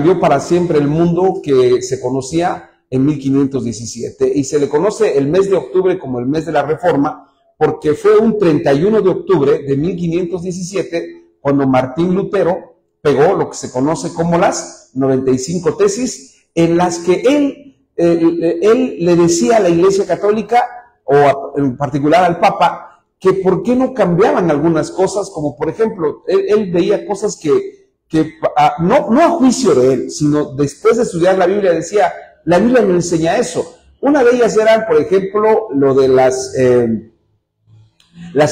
cambió para siempre el mundo que se conocía en 1517, y se le conoce el mes de octubre como el mes de la Reforma, porque fue un 31 de octubre de 1517 cuando Martín Lutero pegó lo que se conoce como las 95 tesis, en las que él le decía a la Iglesia Católica, o en particular al Papa, que por qué no cambiaban algunas cosas, como por ejemplo, él veía cosas que no a juicio de él, sino después de estudiar la Biblia decía, la Biblia me enseña eso. Una de ellas eran, por ejemplo, lo de las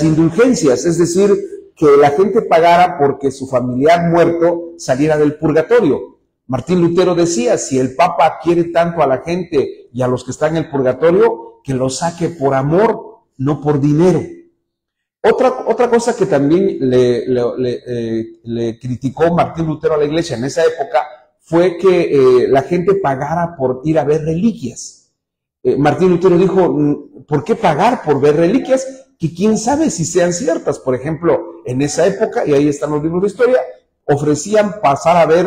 indulgencias, es decir, que la gente pagara porque su familiar muerto saliera del purgatorio. Martín Lutero decía, si el Papa quiere tanto a la gente y a los que están en el purgatorio, que lo saque por amor, no por dinero. Otra cosa que también le criticó Martín Lutero a la iglesia en esa época fue que la gente pagara por ir a ver reliquias. Martín Lutero dijo, ¿por qué pagar por ver reliquias? Que quién sabe si sean ciertas. Por ejemplo, en esa época, y ahí están los libros de historia, ofrecían pasar a ver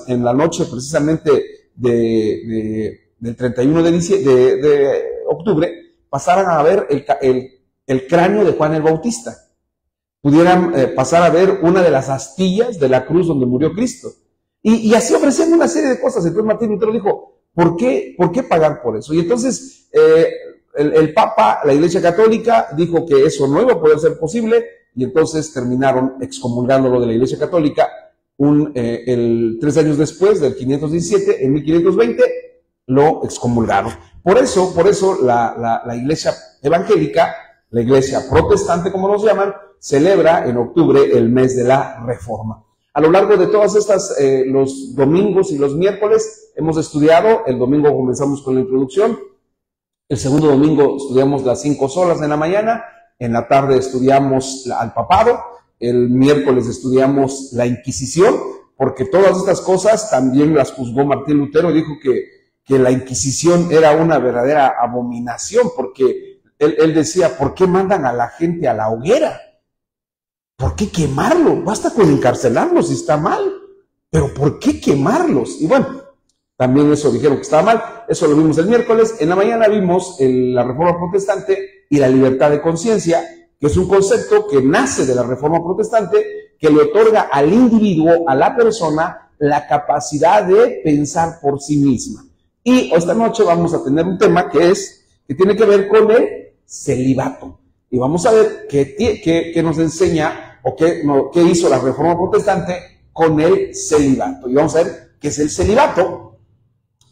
en la noche precisamente del 31 de octubre, pasaran a ver el cráneo de Juan el Bautista. Pudieran pasar a ver una de las astillas de la cruz donde murió Cristo. Y así ofrecían una serie de cosas. Entonces Martín Lutero dijo, ¿por qué pagar por eso? Y entonces el Papa, la Iglesia Católica, dijo que eso no iba a poder ser posible, y entonces terminaron excomulgándolo de la Iglesia Católica 3 años después, del 517, en 1520, lo excomulgaron. Por eso la Iglesia evangélica, la Iglesia protestante, como nos llaman, celebra en octubre el mes de la Reforma. A lo largo de todas estas, los domingos y los miércoles, hemos estudiado. El domingo comenzamos con la introducción, el segundo domingo estudiamos las 5 solas en la mañana, en la tarde estudiamos al papado, el miércoles estudiamos la Inquisición, porque todas estas cosas también las juzgó Martín Lutero. Dijo que la Inquisición era una verdadera abominación, porque él decía, ¿por qué mandan a la gente a la hoguera? ¿Por qué quemarlo? Basta con encarcelarlos si está mal, pero ¿por qué quemarlos? Y bueno, también eso dijeron que estaba mal. Eso lo vimos el miércoles. En la mañana vimos la Reforma Protestante y la libertad de conciencia, que es un concepto que nace de la Reforma Protestante, que le otorga al individuo, a la persona, la capacidad de pensar por sí misma. Y esta noche vamos a tener un tema que tiene que ver con el celibato. Y vamos a ver qué nos enseña o qué hizo la Reforma Protestante con el celibato. Y vamos a ver qué es el celibato,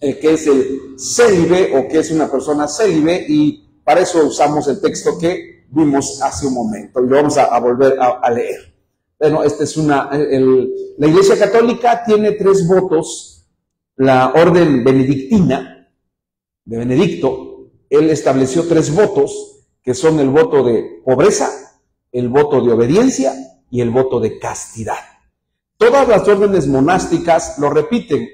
qué es el célibe o qué es una persona célibe, y para eso usamos el texto que vimos hace un momento y lo vamos a volver a leer. Bueno, la Iglesia Católica tiene 3 votos. La orden benedictina de Benedicto, él estableció 3 votos, que son el voto de pobreza, el voto de obediencia y el voto de castidad. Todas las órdenes monásticas lo repiten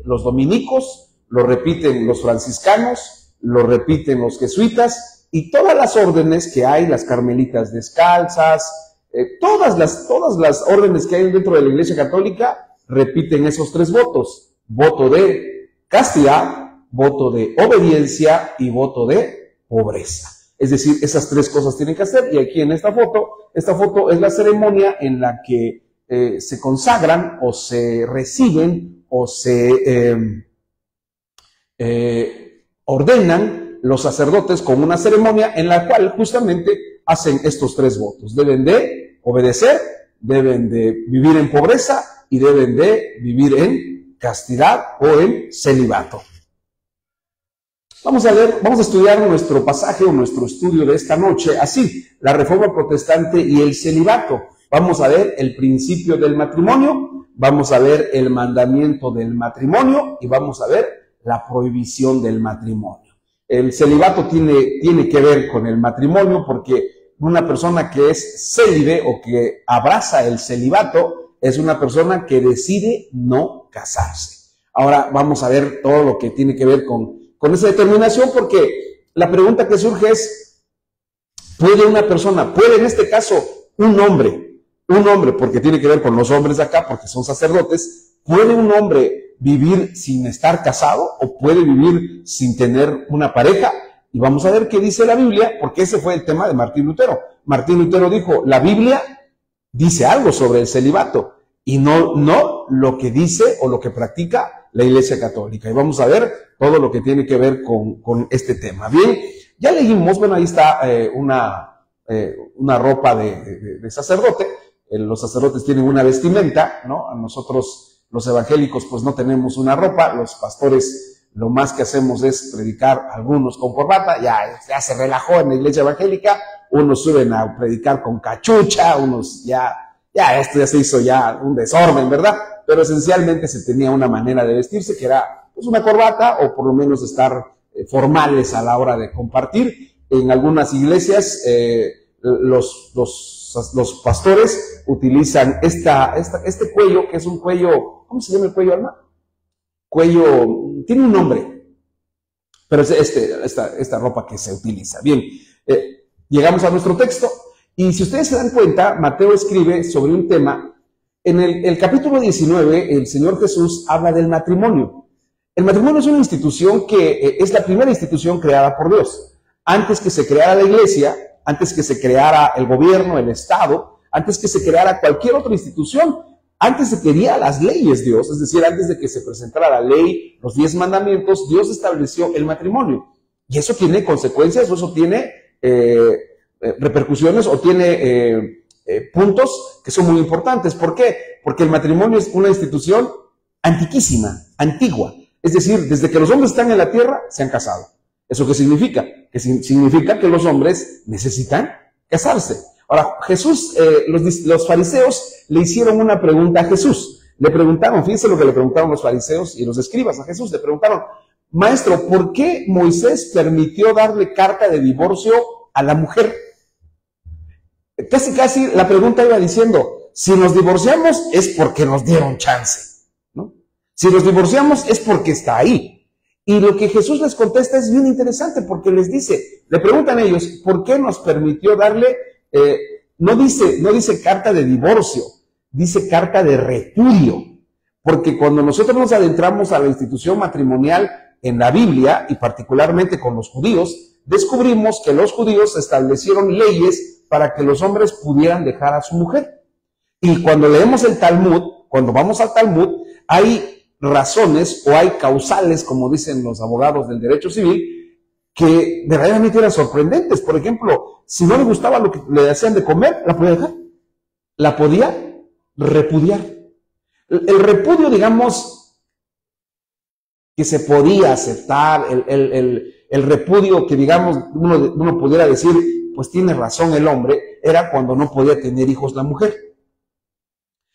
los dominicos, lo repiten los franciscanos, lo repiten los jesuitas, y todas las órdenes que hay, las carmelitas descalzas, todas las órdenes que hay dentro de la Iglesia Católica repiten esos 3 votos: voto de castidad, voto de obediencia y voto de pobreza. Es decir, esas 3 cosas tienen que hacer. Y aquí en esta foto es la ceremonia en la que se consagran o se reciben o se ordenan los sacerdotes con una ceremonia en la cual justamente hacen estos 3 votos. Deben de obedecer, deben de vivir en pobreza y deben de vivir en castidad o en celibato. Vamos a estudiar nuestro pasaje o nuestro estudio de esta noche así: la Reforma Protestante y el celibato. Vamos a ver el principio del matrimonio, vamos a ver el mandamiento del matrimonio y vamos a ver la prohibición del matrimonio. El celibato tiene que ver con el matrimonio, porque una persona que es célibe o que abraza el celibato es una persona que decide no casarse. Ahora vamos a ver todo lo que tiene que ver con esa determinación, porque la pregunta que surge es, ¿puede en este caso un hombre, porque tiene que ver con los hombres de acá, porque son sacerdotes, ¿Puede un hombre vivir sin estar casado o puede vivir sin tener una pareja? Y vamos a ver qué dice la Biblia, porque ese fue el tema de Martín Lutero. Martín Lutero dijo, la Biblia dice algo sobre el celibato y no lo que dice o lo que practica la Iglesia Católica. Y vamos a ver todo lo que tiene que ver con este tema. Bien, ya leímos, bueno, ahí está una ropa de sacerdote. Los sacerdotes tienen una vestimenta, ¿no? A nosotros, los evangélicos, pues no tenemos una ropa. Los pastores, lo más que hacemos es predicar, algunos con corbata. Ya se relajó en la iglesia evangélica. Unos suben a predicar con cachucha, unos esto ya se hizo ya un desorden, ¿verdad? Pero esencialmente se tenía una manera de vestirse que era pues una corbata o por lo menos estar formales a la hora de compartir. En algunas iglesias los pastores utilizan este cuello, que es un cuello, ¿cómo se llama el cuello, Alma? Cuello, tiene un nombre, pero es esta ropa que se utiliza. Bien, llegamos a nuestro texto. Y si ustedes se dan cuenta, Mateo escribe sobre un tema. En el capítulo 19, el Señor Jesús habla del matrimonio. El matrimonio es una institución que es la primera institución creada por Dios. Antes que se creara la iglesia, antes que se creara el gobierno, el Estado, antes que se creara cualquier otra institución, antes de que diera las leyes Dios, es decir, antes de que se presentara la ley, los 10 mandamientos, Dios estableció el matrimonio. Y eso tiene consecuencias, o eso tiene repercusiones o tiene puntos que son muy importantes. ¿Por qué? Porque el matrimonio es una institución antiquísima, antigua. Es decir, desde que los hombres están en la tierra, se han casado. ¿Eso qué significa? Que significa que los hombres necesitan casarse. Ahora, Jesús, los fariseos le hicieron una pregunta a Jesús. Le preguntaron, fíjense lo que le preguntaron los fariseos y los escribas a Jesús. Le preguntaron, maestro, ¿por qué Moisés permitió darle carta de divorcio a la mujer? Casi la pregunta iba diciendo, si nos divorciamos es porque nos dieron chance, ¿no? Si nos divorciamos es porque está ahí. Y lo que Jesús les contesta es bien interesante porque les dice, le preguntan ellos, ¿por qué nos permitió darle, no dice carta de divorcio, dice carta de repudio? Porque cuando nosotros nos adentramos a la institución matrimonial en la Biblia, y particularmente con los judíos, descubrimos que los judíos establecieron leyes para que los hombres pudieran dejar a su mujer. Y cuando leemos el Talmud, cuando vamos al Talmud, hay razones o hay causales, como dicen los abogados del derecho civil, que verdaderamente eran sorprendentes. Por ejemplo, si no le gustaba lo que le hacían de comer, la podía dejar. La podía repudiar. El repudio, digamos, que se podía aceptar, el repudio que, digamos, uno pudiera decir, pues tiene razón el hombre, era cuando no podía tener hijos la mujer.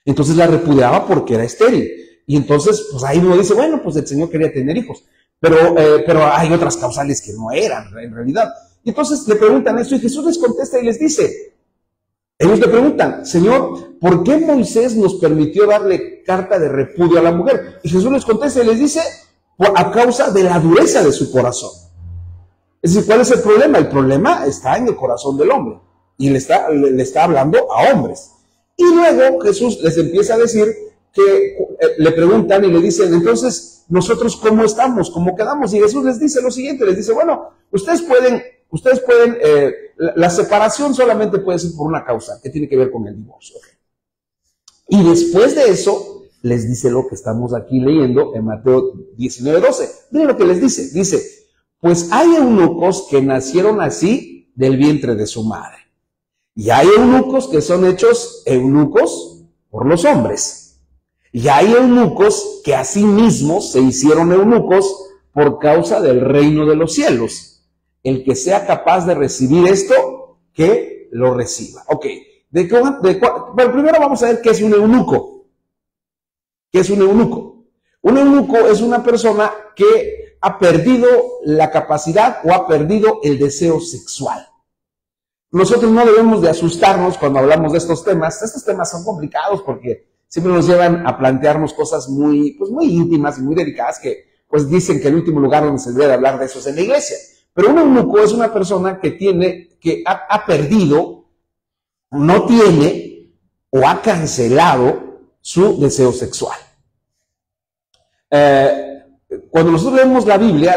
Entonces la repudiaba porque era estéril. Y entonces, pues ahí uno dice, bueno, pues el Señor quería tener hijos. Pero hay otras causales que no eran, en realidad. Y entonces le preguntan eso y Jesús les contesta y les dice, ellos le preguntan, Señor, ¿por qué Moisés nos permitió darle carta de repudio a la mujer? Y Jesús les contesta y les dice, a causa de la dureza de su corazón. Es decir, ¿cuál es el problema? El problema está en el corazón del hombre. Y le está hablando a hombres. Y luego Jesús les empieza a decir que le preguntan y le dicen, entonces, ¿nosotros cómo estamos? ¿Cómo quedamos? Y Jesús les dice lo siguiente, les dice, bueno, ustedes pueden, la separación solamente puede ser por una causa, que tiene que ver con el divorcio. Y después de eso, les dice lo que estamos aquí leyendo en Mateo 19:12. Miren lo que les dice. Dice, pues hay eunucos que nacieron así del vientre de su madre. Y hay eunucos que son hechos eunucos por los hombres. Y hay eunucos que así mismos se hicieron eunucos por causa del reino de los cielos. El que sea capaz de recibir esto, que lo reciba. Ok, bueno, primero vamos a ver qué es un eunuco. ¿Qué es un eunuco? Un eunuco es una persona que ha perdido la capacidad o ha perdido el deseo sexual. Nosotros no debemos de asustarnos cuando hablamos de estos temas. Estos temas son complicados porque siempre nos llevan a plantearnos cosas muy íntimas y muy delicadas que pues dicen que el último lugar donde se debe de hablar de eso es en la iglesia. Pero un eunuco es una persona que ha perdido, no tiene o ha cancelado su deseo sexual. Cuando nosotros leemos la Biblia,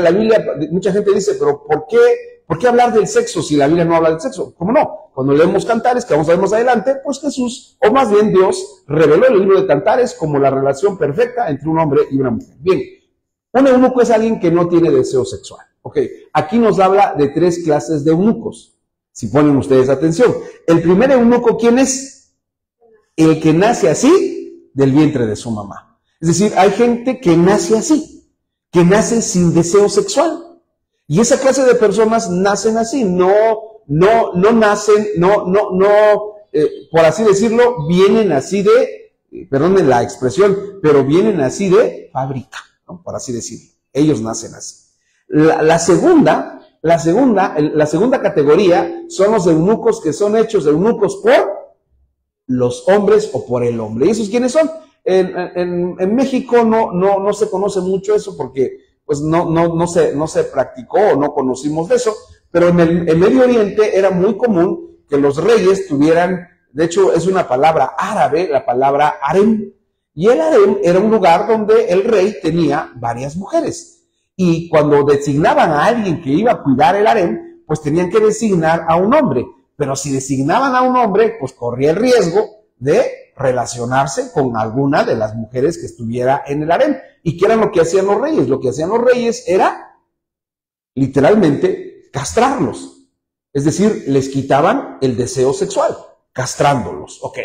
mucha gente dice, pero ¿por qué hablar del sexo si la Biblia no habla del sexo? ¿Cómo no? Cuando leemos Cantares, que vamos a ver más adelante, pues Jesús, o más bien Dios, reveló el libro de Cantares como la relación perfecta entre un hombre y una mujer. Bien, un eunuco es alguien que no tiene deseo sexual. Ok, aquí nos habla de 3 clases de eunucos, si ponen ustedes atención. El primer eunuco, ¿quién es? El que nace así del vientre de su mamá. Es decir, hay gente que nace así, que nace sin deseo sexual. Y esa clase de personas nacen así, no nacen, por así decirlo, vienen así de, perdonen la expresión, pero vienen así de fábrica, ¿no? Por así decirlo. Ellos nacen así. La segunda categoría son los eunucos que son hechos eunucos por los hombres o por el hombre. ¿Y esos quiénes son? En México no se conoce mucho eso porque pues no se practicó o no conocimos de eso, pero en el Medio Oriente era muy común que los reyes tuvieran, de hecho es una palabra árabe, la palabra harem, y el harem era un lugar donde el rey tenía varias mujeres. Y cuando designaban a alguien que iba a cuidar el harem, pues tenían que designar a un hombre. Pero si designaban a un hombre, pues corría el riesgo de relacionarse con alguna de las mujeres que estuviera en el harem. ¿Y qué era lo que hacían los reyes? Lo que hacían los reyes era, literalmente, castrarlos. Es decir, les quitaban el deseo sexual, castrándolos. Ok.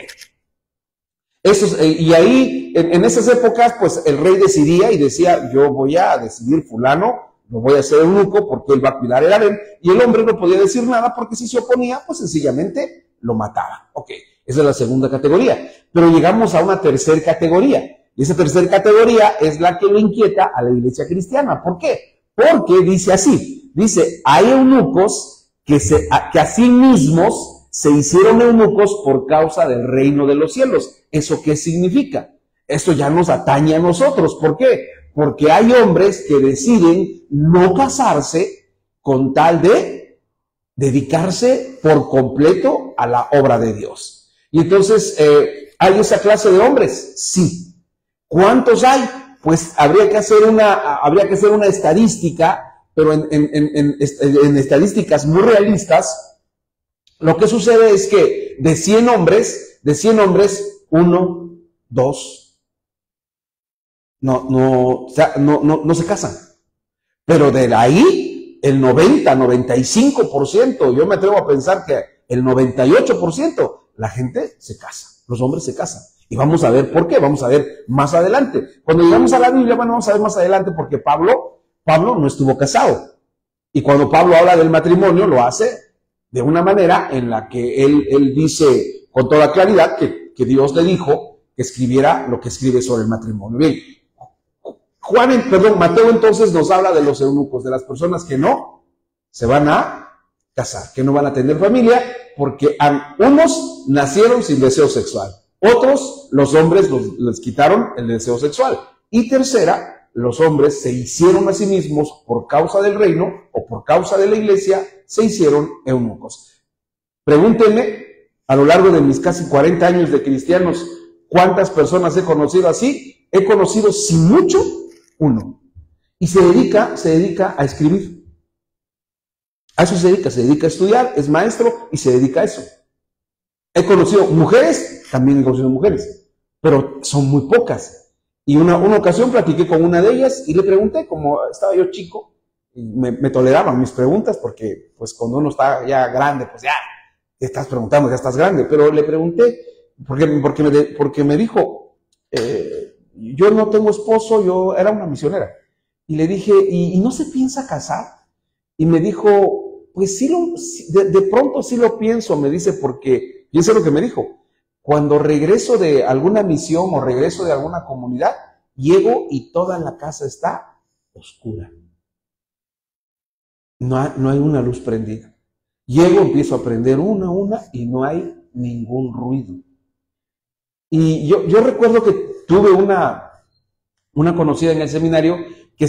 Y ahí, en esas épocas, pues el rey decidía y decía, yo voy a decidir fulano, lo voy a hacer eunuco porque él va a cuidar el harem, y el hombre no podía decir nada porque si se oponía, pues sencillamente lo mataba. Ok, esa es la segunda categoría. Pero llegamos a una tercera categoría, y esa tercera categoría es la que le inquieta a la iglesia cristiana. ¿Por qué? Porque dice así, dice, hay eunucos que a sí mismos se hicieron eunucos por causa del reino de los cielos. ¿Eso qué significa? Esto ya nos atañe a nosotros. ¿Por qué? Porque hay hombres que deciden no casarse con tal de dedicarse por completo a la obra de Dios. Y entonces, ¿hay esa clase de hombres? Sí. ¿Cuántos hay? Pues habría que hacer una estadística, pero en estadísticas muy realistas. Lo que sucede es que de 100 hombres, 1, 2, no se casan. Pero de ahí, el 95%, yo me atrevo a pensar que el 98%, la gente se casa, los hombres se casan. Y vamos a ver por qué, vamos a ver más adelante. Cuando llegamos a la Biblia, bueno, vamos a ver más adelante porque Pablo no estuvo casado. Y cuando Pablo habla del matrimonio, lo hace de una manera en la que él dice con toda claridad que Dios le dijo que escribiera lo que escribe sobre el matrimonio. Bien, Mateo entonces nos habla de los eunucos, de las personas que no se van a casar, que no van a tener familia, porque unos nacieron sin deseo sexual, otros, los hombres les quitaron el deseo sexual, y tercera, los hombres se hicieron a sí mismos por causa del reino o por causa de la iglesia, se hicieron eunucos. Pregúntenme, a lo largo de mis casi 40 años de cristianos, ¿cuántas personas he conocido así? He conocido, sin mucho, uno. Y se dedica a escribir. A eso se dedica a estudiar, es maestro y se dedica a eso. He conocido mujeres, también he conocido mujeres, pero son muy pocas. Y una ocasión platiqué con una de ellas y le pregunté, como estaba yo chico, y me toleraban mis preguntas porque pues cuando uno está ya grande, pues ya te estás preguntando, ya estás grande, pero le pregunté, porque me dijo, yo no tengo esposo, yo era una misionera, y le dije, ¿y no se piensa casar? Y me dijo, pues sí, de pronto sí lo pienso, me dice, porque, fíjense lo que me dijo, cuando regreso de alguna misión o regreso de alguna comunidad, llego y toda la casa está oscura. No hay una luz prendida. Llego, empiezo a prender una y no hay ningún ruido. Y yo recuerdo que tuve una conocida en el seminario que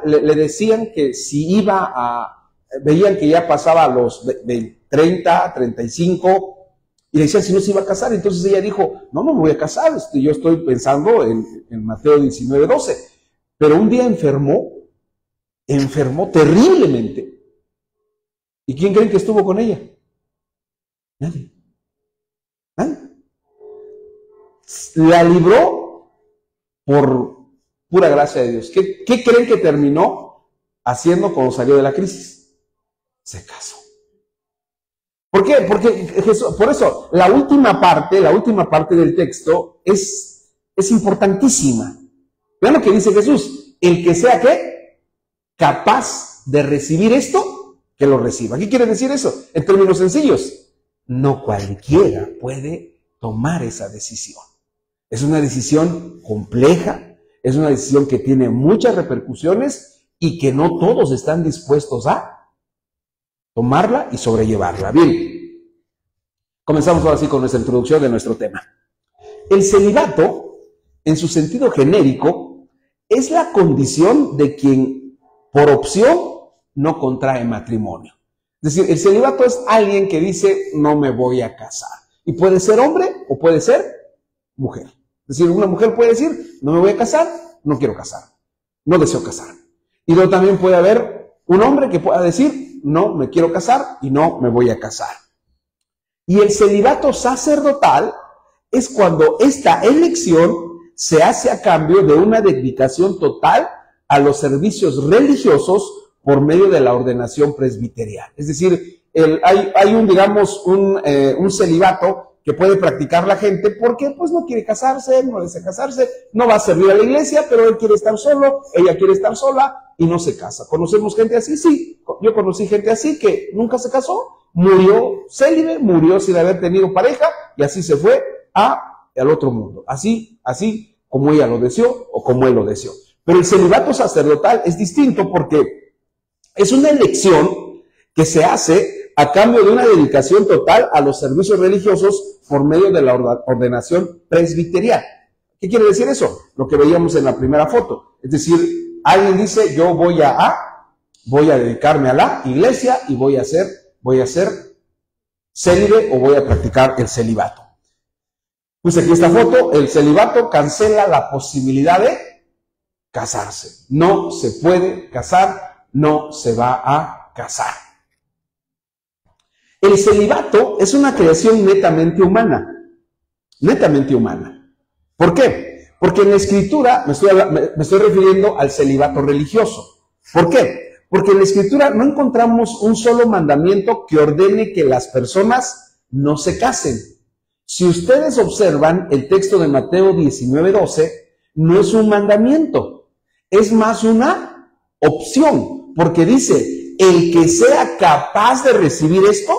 le decían que si veían que ya pasaba los 30, 35, Y le decían si no se iba a casar. Entonces ella dijo, no me voy a casar, yo estoy pensando en Mateo 19:12. Pero un día enfermó terriblemente. ¿Y quién creen que estuvo con ella? Nadie. La libró por pura gracia de Dios. ¿Qué creen que terminó haciendo cuando salió de la crisis? Se casó. ¿Por qué? Porque Jesús, por eso, la última parte del texto es importantísima. Vean lo que dice Jesús. El que sea, ¿qué? Capaz de recibir esto, que lo reciba. ¿Qué quiere decir eso? En términos sencillos, no cualquiera puede tomar esa decisión. Es una decisión compleja, es una decisión que tiene muchas repercusiones y que no todos están dispuestos a tomarla y sobrellevarla. Bien, comenzamos ahora sí con nuestra introducción de nuestro tema. El celibato, en su sentido genérico, es la condición de quien por opción no contrae matrimonio. Es decir, el celibato es alguien que dice no me voy a casar. Y puede ser hombre o puede ser mujer. Es decir, una mujer puede decir no me voy a casar, no quiero casar, no deseo casar. Y luego también puede haber un hombre que pueda decir no me quiero casar y no me voy a casar. Y el celibato sacerdotal es cuando esta elección se hace a cambio de una dedicación total a los servicios religiosos por medio de la ordenación presbiterial. Es decir, hay un celibato que puede practicar la gente porque pues no quiere casarse, no desea casarse, no va a servir a la iglesia, pero él quiere estar solo, ella quiere estar sola y no se casa. ¿Conocemos gente así? Sí, yo conocí gente así que nunca se casó, murió célibe, murió sin haber tenido pareja y así se fue al otro mundo. Así como ella lo deseó o como él lo deseó. Pero el celibato sacerdotal es distinto porque es una elección que se hace a cambio de una dedicación total a los servicios religiosos por medio de la ordenación presbiterial. ¿Qué quiere decir eso? Lo que veíamos en la primera foto. Es decir, alguien dice, yo voy a dedicarme a la iglesia y voy a ser célibe o voy a practicar el celibato. Pues aquí esta foto, el celibato cancela la posibilidad de casarse. No se puede casar, no se va a casar. El celibato es una creación netamente humana. Netamente humana. ¿Por qué? Porque en la Escritura me estoy refiriendo al celibato religioso. ¿Por qué? Porque en la Escritura no encontramos un solo mandamiento que ordene que las personas no se casen. Si ustedes observan el texto de Mateo 19:12, no es un mandamiento, es más una opción, porque dice, el que sea capaz de recibir esto,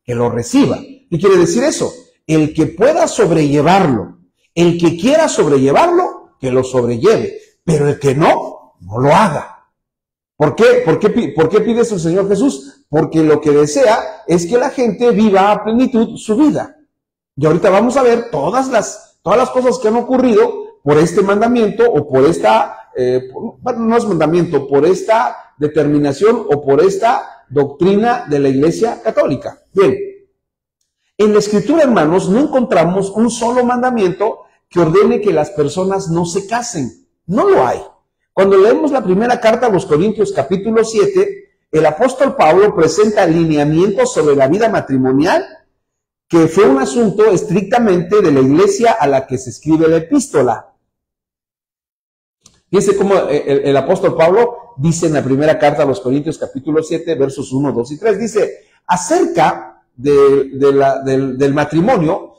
que lo reciba. ¿Qué quiere decir eso? El que pueda sobrellevarlo, el que quiera sobrellevarlo, que lo sobrelleve, pero el que no lo haga. ¿Por qué? ¿Por qué pide eso el Señor Jesús? Porque lo que desea es que la gente viva a plenitud su vida. Y ahorita vamos a ver todas las cosas que han ocurrido por este mandamiento o por esta, no es mandamiento, por esta determinación o por esta doctrina de la Iglesia Católica. Bien, en la Escritura, hermanos, no encontramos un solo mandamiento que ordene que las personas no se casen. No lo hay. Cuando leemos la primera carta a los Corintios, capítulo 7, el apóstol Pablo presenta lineamientos sobre la vida matrimonial, que fue un asunto estrictamente de la iglesia a la que se escribe la epístola. Fíjense cómo el apóstol Pablo dice en la primera carta a los Corintios, capítulo 7, versos 1, 2 y 3, dice, acerca del matrimonio,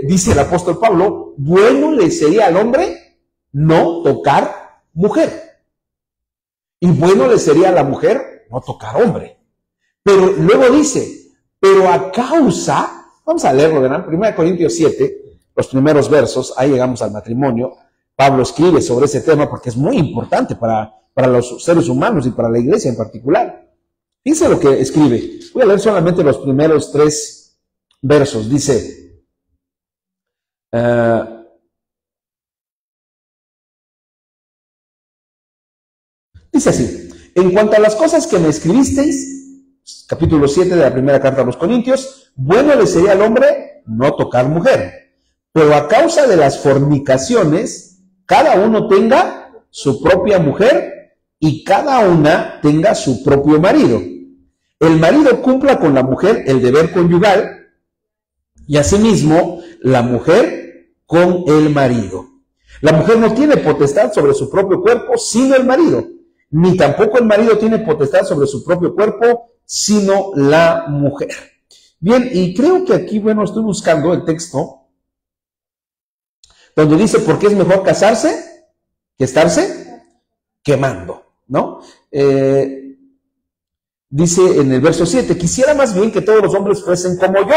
dice el apóstol Pablo, bueno le sería al hombre no tocar mujer, y bueno le sería a la mujer no tocar hombre. Pero luego dice, pero a causa... Vamos a leerlo, ¿verdad? 1 Corintios 7, los primeros versos, ahí llegamos al matrimonio. Pablo escribe sobre ese tema porque es muy importante para los seres humanos y para la iglesia en particular. Fíjense lo que escribe. Voy a leer solamente los primeros 3 versos. Dice, dice así, en cuanto a las cosas que me escribisteis, capítulo 7 de la primera carta a los Corintios, bueno le sería al hombre no tocar mujer. Pero a causa de las fornicaciones, cada uno tenga su propia mujer y cada una tenga su propio marido. El marido cumpla con la mujer el deber conyugal y asimismo la mujer con el marido. La mujer no tiene potestad sobre su propio cuerpo sino el marido, ni tampoco el marido tiene potestad sobre su propio cuerpo sino la mujer. Bien, y creo que aquí, bueno, estoy buscando el texto donde dice por qué es mejor casarse que estarse quemando, ¿no? Dice en el verso 7, quisiera más bien que todos los hombres fuesen como yo,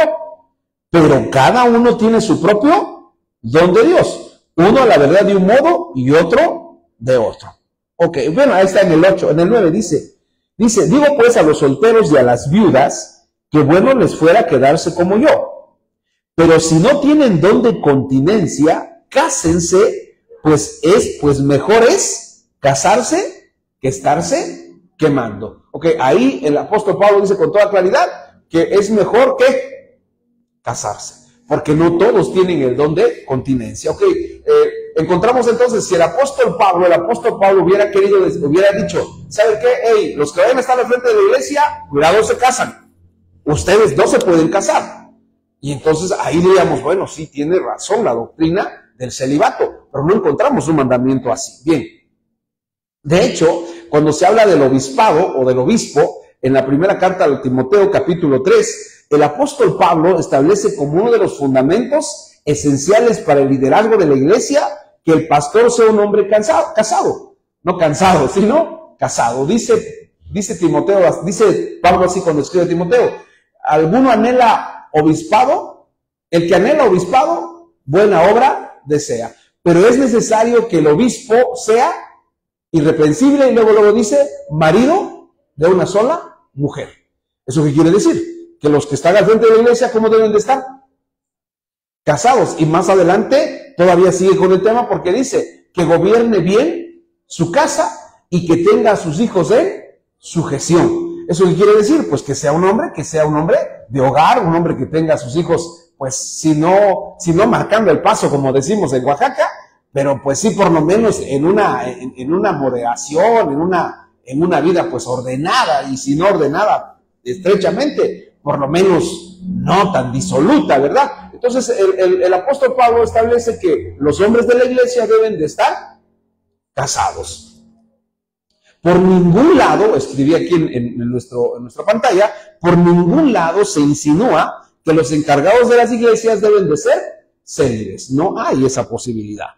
pero cada uno tiene su propio don de Dios. Uno a la verdad de un modo y otro de otro. Ok, bueno, ahí está en el 8, en el 9 dice, digo pues a los solteros y a las viudas, que bueno les fuera quedarse como yo. Pero si no tienen don de continencia, cásense, pues mejor es casarse que estarse quemando. Ok, ahí el apóstol Pablo dice con toda claridad que es mejor que casarse, porque no todos tienen el don de continencia. Ok, encontramos entonces, si el apóstol Pablo hubiera dicho, ¿saben qué? Hey, los que vayan a estar al frente de la iglesia, cuidado, se casan. Ustedes no se pueden casar. Y entonces ahí diríamos, bueno, sí, tiene razón la doctrina del celibato, pero no encontramos un mandamiento así. Bien. De hecho, cuando se habla del obispado o del obispo, en la primera carta de Timoteo, capítulo 3, el apóstol Pablo establece como uno de los fundamentos esenciales para el liderazgo de la iglesia que el pastor sea un hombre casado. No cansado, sino casado. Dice Timoteo, dice Pablo así cuando escribe a Timoteo, ¿alguno anhela obispado? El que anhela obispado, buena obra desea. Pero es necesario que el obispo sea irreprensible, y luego dice, marido de una sola mujer. ¿Eso qué quiere decir? Que los que están al frente de la iglesia, ¿cómo deben de estar? Casados. Y más adelante todavía sigue con el tema porque dice que gobierne bien su casa y que tenga a sus hijos en sujeción. ¿Eso qué quiere decir? Pues que sea un hombre de hogar, un hombre que tenga a sus hijos, pues si no marcando el paso, como decimos en Oaxaca, pero pues sí por lo menos en una moderación, en una vida pues ordenada, y si no ordenada estrechamente, por lo menos no tan disoluta, ¿verdad? Entonces el apóstol Pablo establece que los hombres de la iglesia deben de estar casados. Por ningún lado, escribí aquí en nuestra pantalla, por ningún lado se insinúa que los encargados de las iglesias deben de ser célibes. No hay esa posibilidad.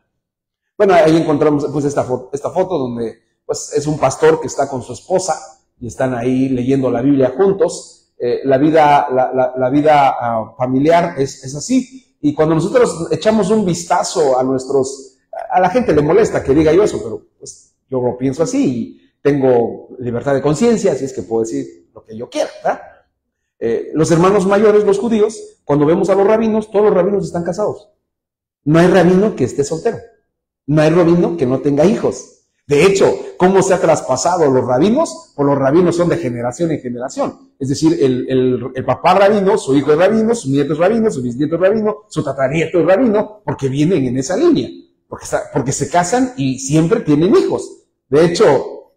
Bueno, ahí encontramos pues esta foto donde pues es un pastor que está con su esposa y están ahí leyendo la Biblia juntos. La vida familiar es así. Y cuando nosotros echamos un vistazo a la gente le molesta que diga yo eso, pero pues yo lo pienso así y tengo libertad de conciencia, así es que puedo decir lo que yo quiera, ¿verdad? Los hermanos mayores, los judíos, cuando vemos a los rabinos, todos los rabinos están casados. No hay rabino que esté soltero. No hay rabino que no tenga hijos. De hecho, ¿cómo se ha traspasado los rabinos? Pues los rabinos son de generación en generación. Es decir, el papá rabino, su hijo es rabino, su nieto es rabino, su bisnieto es rabino, su tataranieto es rabino, porque vienen en esa línea. Porque se casan y siempre tienen hijos. De hecho,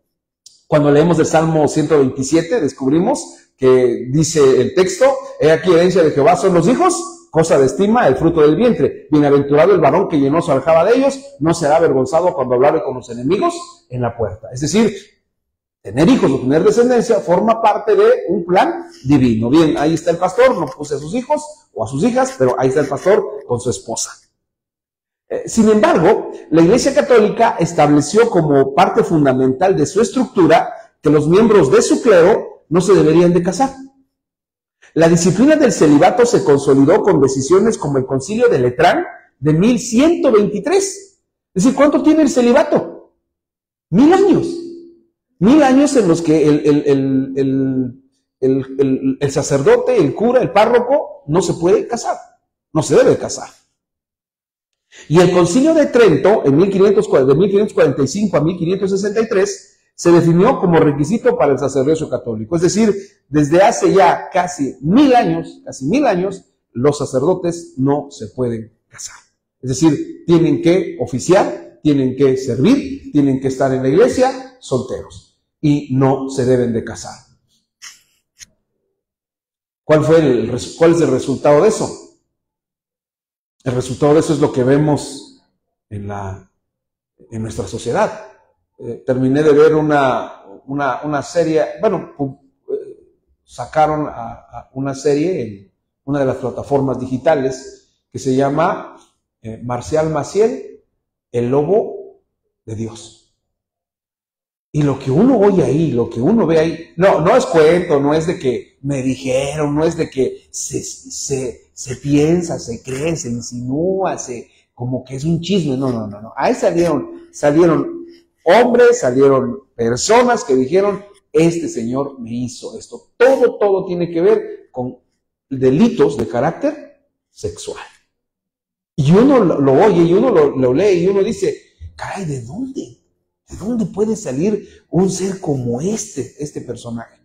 cuando leemos el Salmo 127, descubrimos que dice el texto, he aquí herencia de Jehová son los hijos, cosa de estima, el fruto del vientre. Bienaventurado el varón que llenó su aljaba de ellos, no será avergonzado cuando hablare con los enemigos en la puerta. Es decir, tener hijos o tener descendencia forma parte de un plan divino. Bien, ahí está el pastor, no puse a sus hijos o a sus hijas, pero ahí está el pastor con su esposa. Sin embargo, la Iglesia Católica estableció como parte fundamental de su estructura que los miembros de su clero no se deberían de casar. La disciplina del celibato se consolidó con decisiones como el Concilio de Letrán de 1123. Es decir, ¿cuánto tiene el celibato? 1000 años. 1000 años en los que el sacerdote, el cura, el párroco no se puede casar, no se debe casar. Y el Concilio de Trento, de 1545 a 1563, se definió como requisito para el sacerdocio católico. Es decir, desde hace ya casi 1000 años, los sacerdotes no se pueden casar. Es decir, tienen que oficiar, tienen que servir, tienen que estar en la iglesia solteros y no se deben de casar. ¿Cuál es el resultado de eso? El resultado de eso es lo que vemos en nuestra sociedad. Terminé de ver una serie, sacaron una serie en una de las plataformas digitales que se llama Marcial Maciel, el lobo de Dios. Y lo que uno oye ahí, lo que uno ve ahí, no es cuento, no es de que me dijeron, no es de que se piensa, se cree, se insinúa, como que es un chisme, no. Ahí salieron hombres, salieron personas que dijeron, este señor me hizo esto. Todo tiene que ver con delitos de carácter sexual. Y uno lo oye, y uno lo lee, y uno dice, caray, ¿de dónde? ¿De dónde puede salir un ser como este personaje?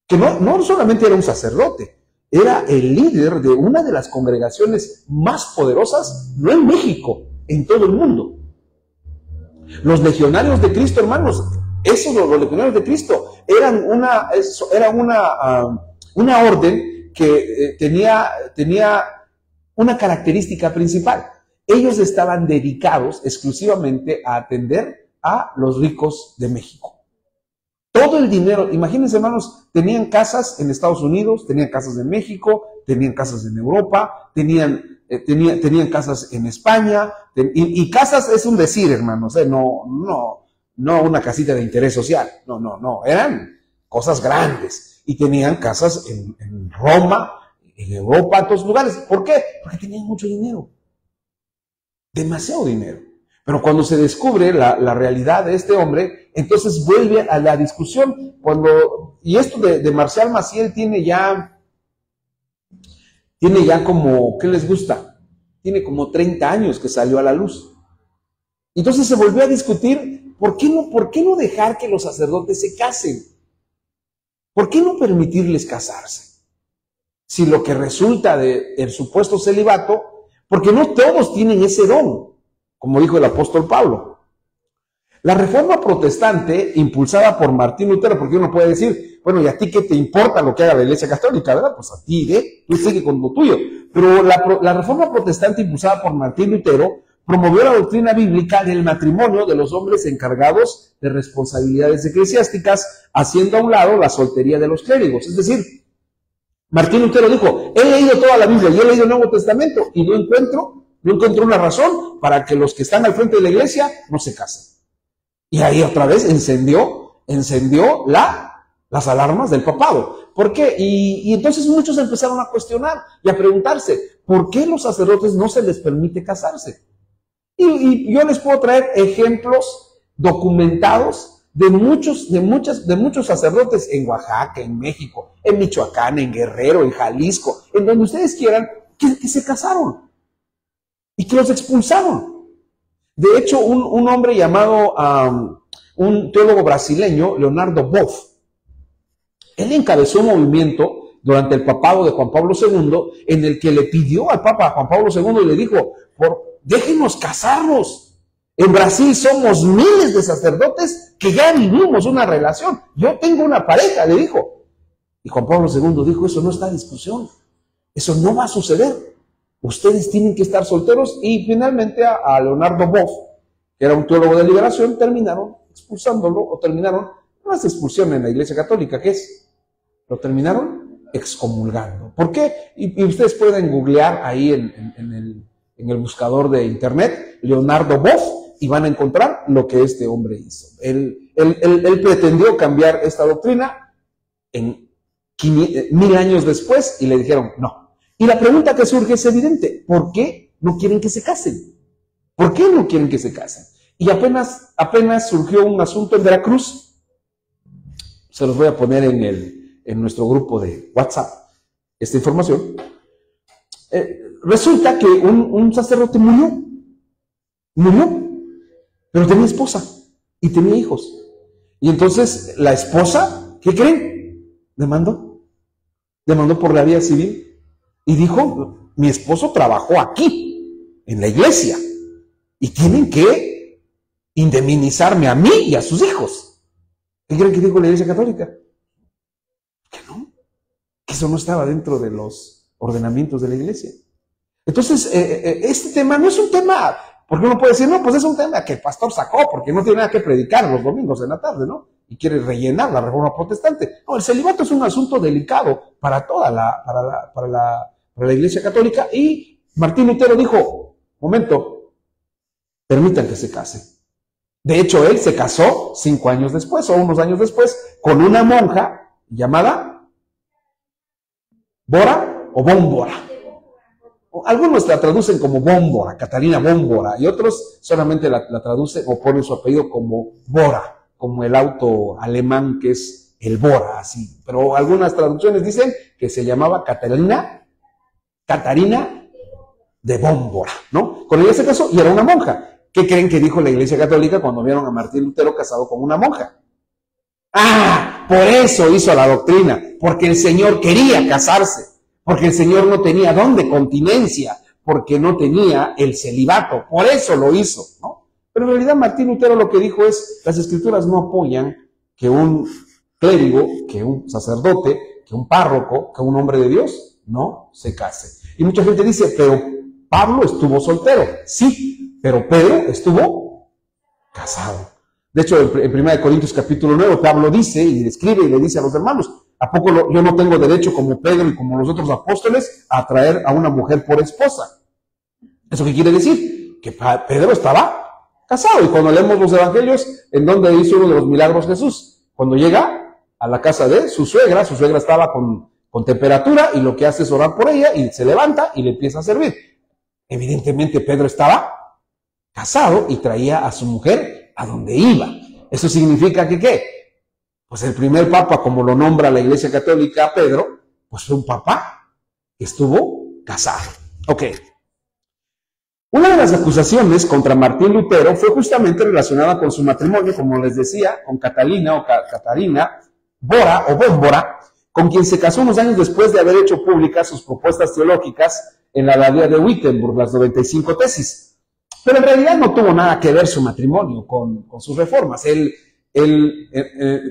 Que no solamente era un sacerdote, era el líder de una de las congregaciones más poderosas, no en México, en todo el mundo. Los legionarios de Cristo, hermanos, los legionarios de Cristo, eran una orden que tenía una característica principal. Ellos estaban dedicados exclusivamente a atender a los ricos de México. Todo el dinero, imagínense, hermanos, tenían casas en Estados Unidos, tenían casas en México, tenían casas en Europa, tenían casas en España, y casas es un decir, hermanos, no una casita de interés social, no, eran cosas grandes, y tenían casas en Roma, en Europa, en todos lugares. ¿Por qué? Porque tenían mucho dinero, demasiado dinero. Pero cuando se descubre la realidad de este hombre, entonces vuelve a la discusión. Y esto de Marcial Maciel tiene ya como, ¿qué les gusta? Tiene como 30 años que salió a la luz. Entonces se volvió a discutir, ¿por qué no dejar que los sacerdotes se casen? ¿Por qué no permitirles casarse? Si lo que resulta del supuesto celibato, porque no todos tienen ese don, como dijo el apóstol Pablo. La reforma protestante, impulsada por Martín Lutero, porque uno puede decir, bueno, ¿y a ti qué te importa lo que haga la Iglesia Católica, verdad? Pues a ti, tú sigue con lo tuyo. Pero la reforma protestante, impulsada por Martín Lutero, promovió la doctrina bíblica del matrimonio de los hombres encargados de responsabilidades eclesiásticas, haciendo a un lado la soltería de los clérigos. Es decir, Martín Lutero dijo, he leído toda la Biblia y he leído el Nuevo Testamento y no encuentro una razón para que los que están al frente de la iglesia no se casen. Y ahí otra vez encendió las alarmas del papado. ¿Por qué? Y entonces muchos empezaron a cuestionar y a preguntarse, ¿por qué los sacerdotes no se les permite casarse? Y yo les puedo traer ejemplos documentados de muchos sacerdotes en Oaxaca, en México, en Michoacán, en Guerrero, en Jalisco, en donde ustedes quieran, que se casaron y que los expulsaron. De hecho, un hombre llamado, un teólogo brasileño, Leonardo Boff, él encabezó un movimiento durante el papado de Juan Pablo II, en el que le pidió al Papa Juan Pablo II y le dijo, déjenos casarnos. En Brasil somos miles de sacerdotes que ya vivimos una relación. Yo tengo una pareja, le dijo. Y Juan Pablo II dijo, eso no está en discusión. Eso no va a suceder. Ustedes tienen que estar solteros. Y finalmente a Leonardo Boff, que era un teólogo de liberación, terminaron expulsándolo, o terminaron, no es expulsión en la Iglesia Católica, ¿qué es? Lo terminaron excomulgando. ¿Por qué? Y ustedes pueden googlear ahí en el buscador de internet, Leonardo Boff, y van a encontrar lo que este hombre hizo. Él pretendió cambiar esta doctrina en 1000 años después y le dijeron no. Y la pregunta que surge es evidente, ¿por qué no quieren que se casen? ¿Por qué no quieren que se casen? Y apenas surgió un asunto en Veracruz, se los voy a poner en nuestro grupo de WhatsApp, esta información. Resulta que un sacerdote murió, pero tenía esposa y tenía hijos. Y entonces la esposa, ¿qué creen? Demandó por la vía civil y dijo, mi esposo trabajó aquí, en la iglesia, y tienen que indemnizarme a mí y a sus hijos. ¿Qué creen que dijo la Iglesia Católica? Que no, que eso no estaba dentro de los ordenamientos de la iglesia. Entonces, este tema no es un tema, porque uno puede decir, no, pues es un tema que el pastor sacó, porque no tiene nada que predicar los domingos en la tarde, ¿no? Y quiere rellenar la reforma protestante. No, el celibato es un asunto delicado para toda para la Iglesia Católica, y Martín Lutero dijo, momento, permitan que se case. De hecho, él se casó 5 años después, o unos años después, con una monja llamada Bora o Bómbora. Algunos la traducen como Bómbora, Catalina Bómbora, y otros solamente la traducen o ponen su apellido como Bora, como el auto alemán que es el Bora, así. Pero algunas traducciones dicen que se llamaba Catarina de Bómbora, ¿no? Con ella se casó y era una monja. ¿Qué creen que dijo la Iglesia Católica cuando vieron a Martín Lutero casado con una monja? Ah, por eso hizo la doctrina, porque el Señor quería casarse, porque el Señor no tenía don de continencia, porque no tenía el celibato, por eso lo hizo, ¿no? Pero en realidad Martín Lutero lo que dijo es, las Escrituras no apoyan que un clérigo, que un sacerdote, que un párroco, que un hombre de Dios no se case. Y mucha gente dice, pero Pablo estuvo soltero. Sí, pero Pedro estuvo casado. De hecho, en 1 Corintios capítulo 9, Pablo dice y escribe y le dice a los hermanos, ¿a poco yo no tengo derecho como Pedro y como los otros apóstoles a traer a una mujer por esposa? ¿Eso qué quiere decir? Que Pedro estaba casado. Y cuando leemos los evangelios, ¿en donde hizo uno de los milagros Jesús? Cuando llega a la casa de su suegra estaba con temperatura y lo que hace es orar por ella y se levanta y le empieza a servir. Evidentemente Pedro estaba casado y traía a su mujer a donde iba. Eso significa que ¿qué? Pues el primer papa, como lo nombra la Iglesia Católica, Pedro, pues fue un papa que estuvo casado. Ok. Una de las acusaciones contra Martín Lutero fue justamente relacionada con su matrimonio, como les decía, con Catalina o Catarina Bora o Bómbora, con quien se casó unos años después de haber hecho públicas sus propuestas teológicas en la abadía de Wittenberg, las 95 tesis. Pero en realidad no tuvo nada que ver su matrimonio con sus reformas.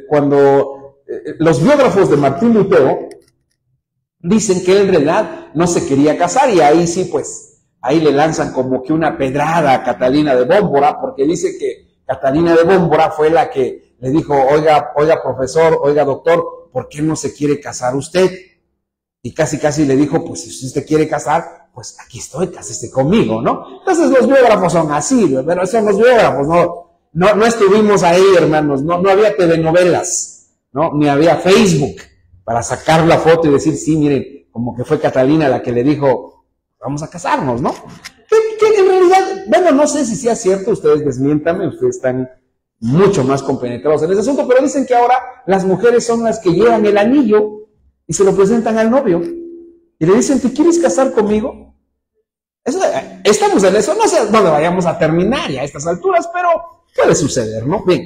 Cuando los biógrafos de Martín Lutero dicen que él en realidad no se quería casar, y ahí sí, pues, ahí le lanzan como que una pedrada a Catalina de Bómbora, porque dice que Catalina de Bómbora fue la que le dijo, oiga profesor, oiga doctor, ¿por qué no se quiere casar usted? Y casi le dijo, pues si usted quiere casar, pues aquí estoy, cásese conmigo, ¿no? Entonces los biógrafos son así, pero son los biógrafos, no estuvimos ahí, hermanos, no había telenovelas, ¿no? Ni había Facebook para sacar la foto y decir, sí, miren, como que fue Catalina la que le dijo, vamos a casarnos, ¿no? Que en realidad, bueno, no sé si sea cierto, ustedes desmiéntame, ustedes están mucho más compenetrados en ese asunto, pero dicen que ahora las mujeres son las que llevan el anillo y se lo presentan al novio y le dicen, ¿te quieres casar conmigo? Estamos en eso, no sé dónde vayamos a terminar ya a estas alturas, pero puede suceder, ¿no? Bien,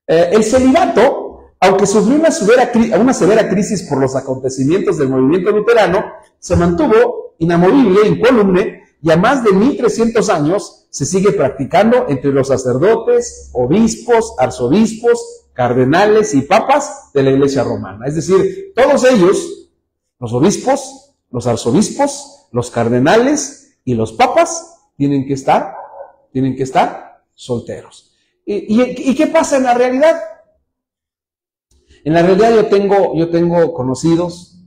el celibato, aunque sufrió una severa crisis por los acontecimientos del movimiento luterano, se mantuvo inamovible, incólume, y a más de 1300 años se sigue practicando entre los sacerdotes, obispos, arzobispos, cardenales y papas de la Iglesia romana. Es decir, todos ellos, los obispos, los arzobispos, los cardenales y los papas, tienen que estar solteros. ¿Y qué pasa en la realidad? En la realidad yo tengo conocidos,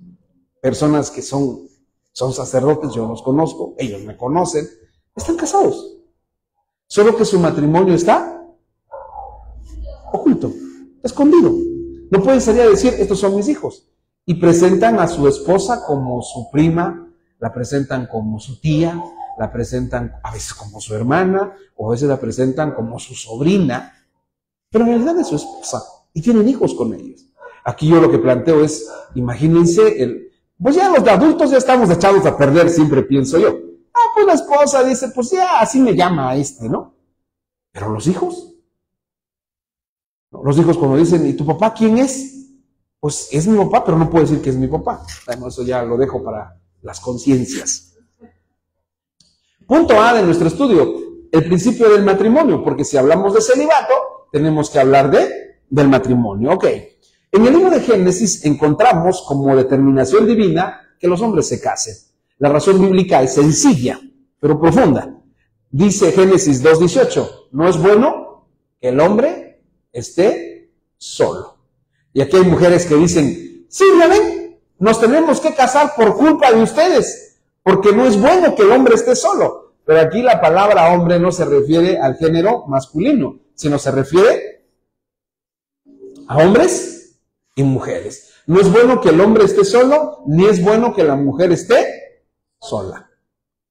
personas que son sacerdotes, yo los conozco, ellos me conocen, están casados. Solo que su matrimonio está oculto, escondido. No pueden salir a decir, estos son mis hijos. Y presentan a su esposa como su prima, la presentan como su tía, la presentan a veces como su hermana, o a veces la presentan como su sobrina, pero en realidad es su esposa, y tienen hijos con ellos. Aquí yo lo que planteo es, imagínense, pues ya los adultos ya estamos echados a perder, siempre pienso yo. Pues la esposa dice, pues ya así me llama ¿no? Pero los hijos. Los hijos cuando dicen, ¿y tu papá quién es? Pues es mi papá, pero no puedo decir que es mi papá. Bueno, eso ya lo dejo para las conciencias. Punto A de nuestro estudio, el principio del matrimonio, porque si hablamos de celibato, tenemos que hablar del matrimonio. Ok. En el libro de Génesis encontramos como determinación divina que los hombres se casen. La razón bíblica es sencilla, pero profunda. Dice Génesis 2:18, no es bueno que el hombre esté solo. Y aquí hay mujeres que dicen, sí, ¿ya ven? Nos tenemos que casar por culpa de ustedes, porque no es bueno que el hombre esté solo. Pero aquí la palabra hombre no se refiere al género masculino, sino se refiere a hombres y mujeres. No es bueno que el hombre esté solo, ni es bueno que la mujer esté sola,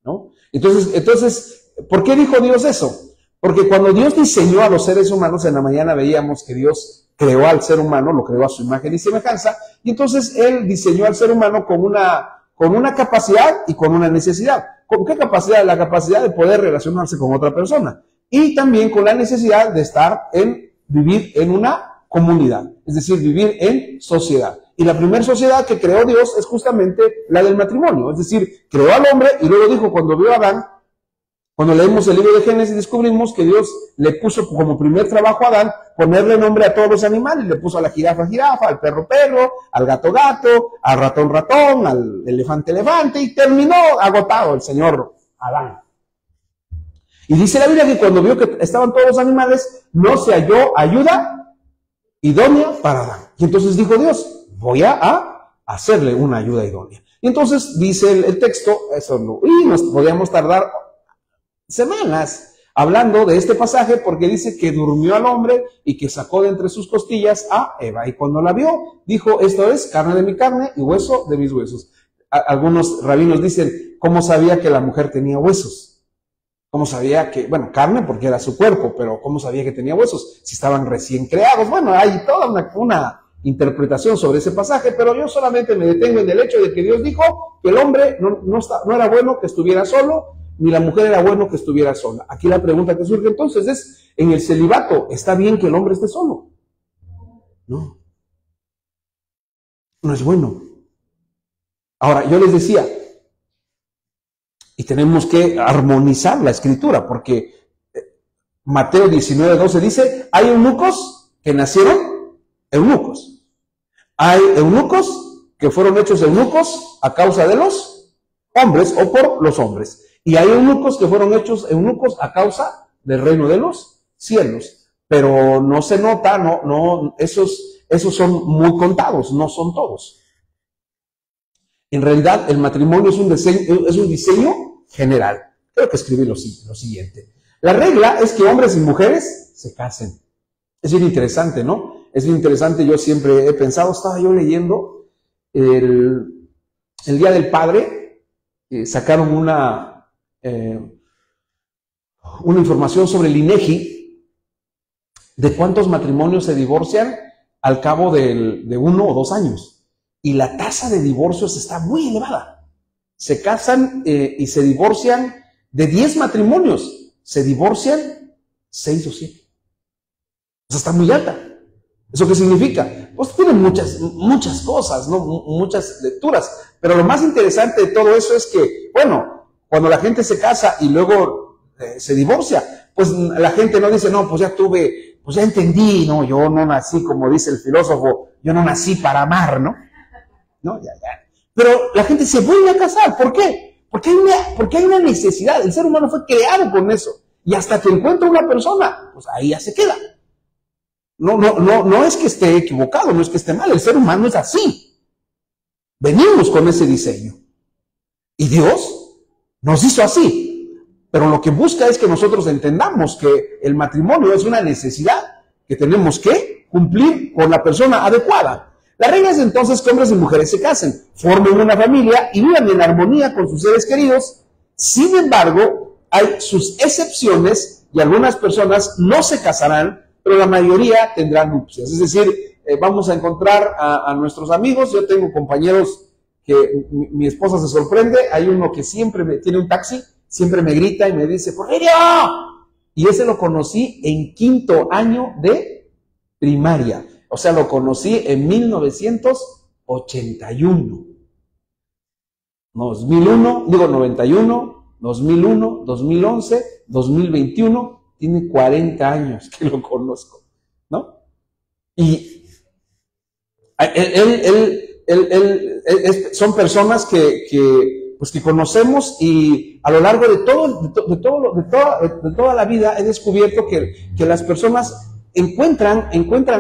¿no? Entonces, ¿por qué dijo Dios eso? Porque cuando Dios diseñó a los seres humanos, en la mañana veíamos que Dios creó al ser humano, lo creó a su imagen y semejanza, y entonces Él diseñó al ser humano con una capacidad y con una necesidad. ¿Con qué capacidad? La capacidad de poder relacionarse con otra persona, y también con la necesidad de vivir en una comunidad, es decir, vivir en sociedad. Y la primera sociedad que creó Dios es justamente la del matrimonio, es decir, creó al hombre y luego dijo, cuando vio a Adán, cuando leemos el libro de Génesis descubrimos que Dios le puso como primer trabajo a Adán ponerle nombre a todos los animales, le puso a la jirafa jirafa, al perro perro, al gato gato, al ratón ratón, al elefante elefante, y terminó agotado el señor Adán. Y dice la Biblia que cuando vio que estaban todos los animales, no se halló ayuda idónea para Adán. Y entonces dijo Dios, voy a hacerle una ayuda idónea. Y entonces dice el texto, y nos podíamos tardar semanas hablando de este pasaje, porque dice que durmió al hombre y que sacó de entre sus costillas a Eva. Y cuando la vio, dijo, esto es carne de mi carne y hueso de mis huesos. Algunos rabinos dicen, ¿cómo sabía que la mujer tenía huesos? ¿Cómo sabía que, bueno, carne porque era su cuerpo, pero ¿cómo sabía que tenía huesos? Si estaban recién creados. Bueno, hay toda una interpretación sobre ese pasaje, pero yo solamente me detengo en el hecho de que Dios dijo que el hombre no era bueno que estuviera solo, ni la mujer era bueno que estuviera sola. Aquí la pregunta que surge entonces es, ¿en el celibato está bien que el hombre esté solo? No. No es bueno. Ahora, yo les decía, y tenemos que armonizar la escritura, porque Mateo 19:12 dice, hay eunucos que nacieron eunucos. Hay eunucos que fueron hechos eunucos a causa de los hombres o por los hombres. Y hay eunucos que fueron hechos eunucos a causa del reino de los cielos. Pero no se nota, esos son muy contados, no son todos. En realidad, el matrimonio es un diseño general. Creo que escribí lo siguiente. La regla es que hombres y mujeres se casen. Es bien interesante, ¿no? Es bien interesante, yo siempre he pensado, estaba yo leyendo el Día del Padre, sacaron una información sobre el INEGI de cuántos matrimonios se divorcian al cabo de 1 o 2 años. Y la tasa de divorcios está muy elevada. Se casan y se divorcian de 10 matrimonios, se divorcian 6 o 7. O sea, está muy alta. ¿Eso qué significa? Pues tiene muchas cosas, ¿no? Muchas lecturas. Pero lo más interesante de todo eso es que, bueno, cuando la gente se casa y luego se divorcia, pues la gente no dice, no, pues ya entendí, no, yo no nací, como dice el filósofo, yo no nací para amar, ¿no? No, ya. Pero la gente se vuelve a casar. ¿Por qué? Porque hay una necesidad. El ser humano fue creado con eso. Y hasta que encuentra una persona, pues ahí ya se queda. No es que esté equivocado, no es que esté mal. El ser humano es así. Venimos con ese diseño. Y Dios nos hizo así. Pero lo que busca es que nosotros entendamos que el matrimonio es una necesidad que tenemos que cumplir con la persona adecuada. La regla es entonces que hombres y mujeres se casen, formen una familia y vivan en armonía con sus seres queridos. Sin embargo, hay sus excepciones y algunas personas no se casarán, pero la mayoría tendrán nupcias. Es decir, vamos a encontrar a nuestros amigos. Yo tengo compañeros que mi esposa se sorprende. Hay uno que siempre tiene un taxi, siempre me grita y me dice, ¡Porfirio! Y ese lo conocí en 5º año de primaria. O sea, lo conocí en 1981. 2001, digo 91, 2001, 2011, 2021, tiene 40 años que lo conozco, ¿no? Y son personas que conocemos, y a lo largo de toda la vida he descubierto que las personas encuentran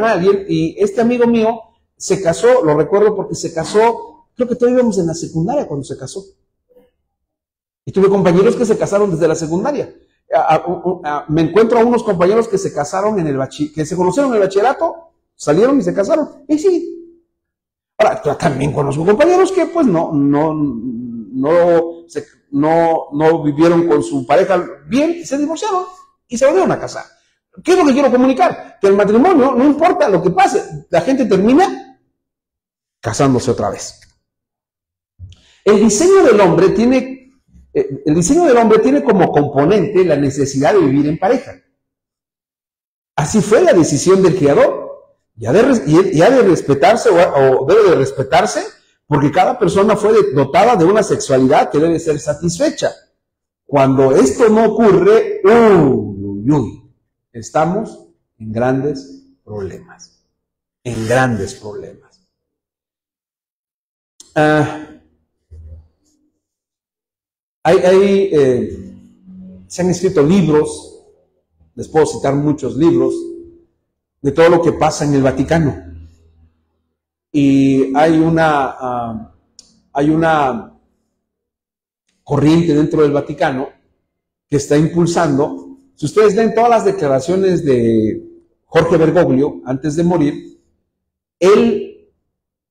a alguien, y este amigo mío se casó, lo recuerdo porque se casó, creo que todavía íbamos en la secundaria cuando se casó. Y tuve compañeros que se casaron desde la secundaria. Me encuentro a unos compañeros que se casaron que se conocieron en el bachillerato, salieron y se casaron. Y sí. Ahora, también conozco compañeros que pues no vivieron con su pareja bien y se divorciaron y se volvieron a casar. ¿Qué es lo que quiero comunicar? Que el matrimonio, no importa lo que pase, la gente termina casándose otra vez. El diseño del hombre tiene como componente la necesidad de vivir en pareja. Así fue la decisión del Creador. Y ha de respetarse, o debe de respetarse, porque cada persona fue dotada de una sexualidad que debe ser satisfecha. Cuando esto no ocurre, estamos en grandes problemas. En grandes problemas. Se han escrito libros, les puedo citar muchos libros, de todo lo que pasa en el Vaticano. Y hay una corriente dentro del Vaticano que está impulsando. Si ustedes leen todas las declaraciones de Jorge Bergoglio antes de morir,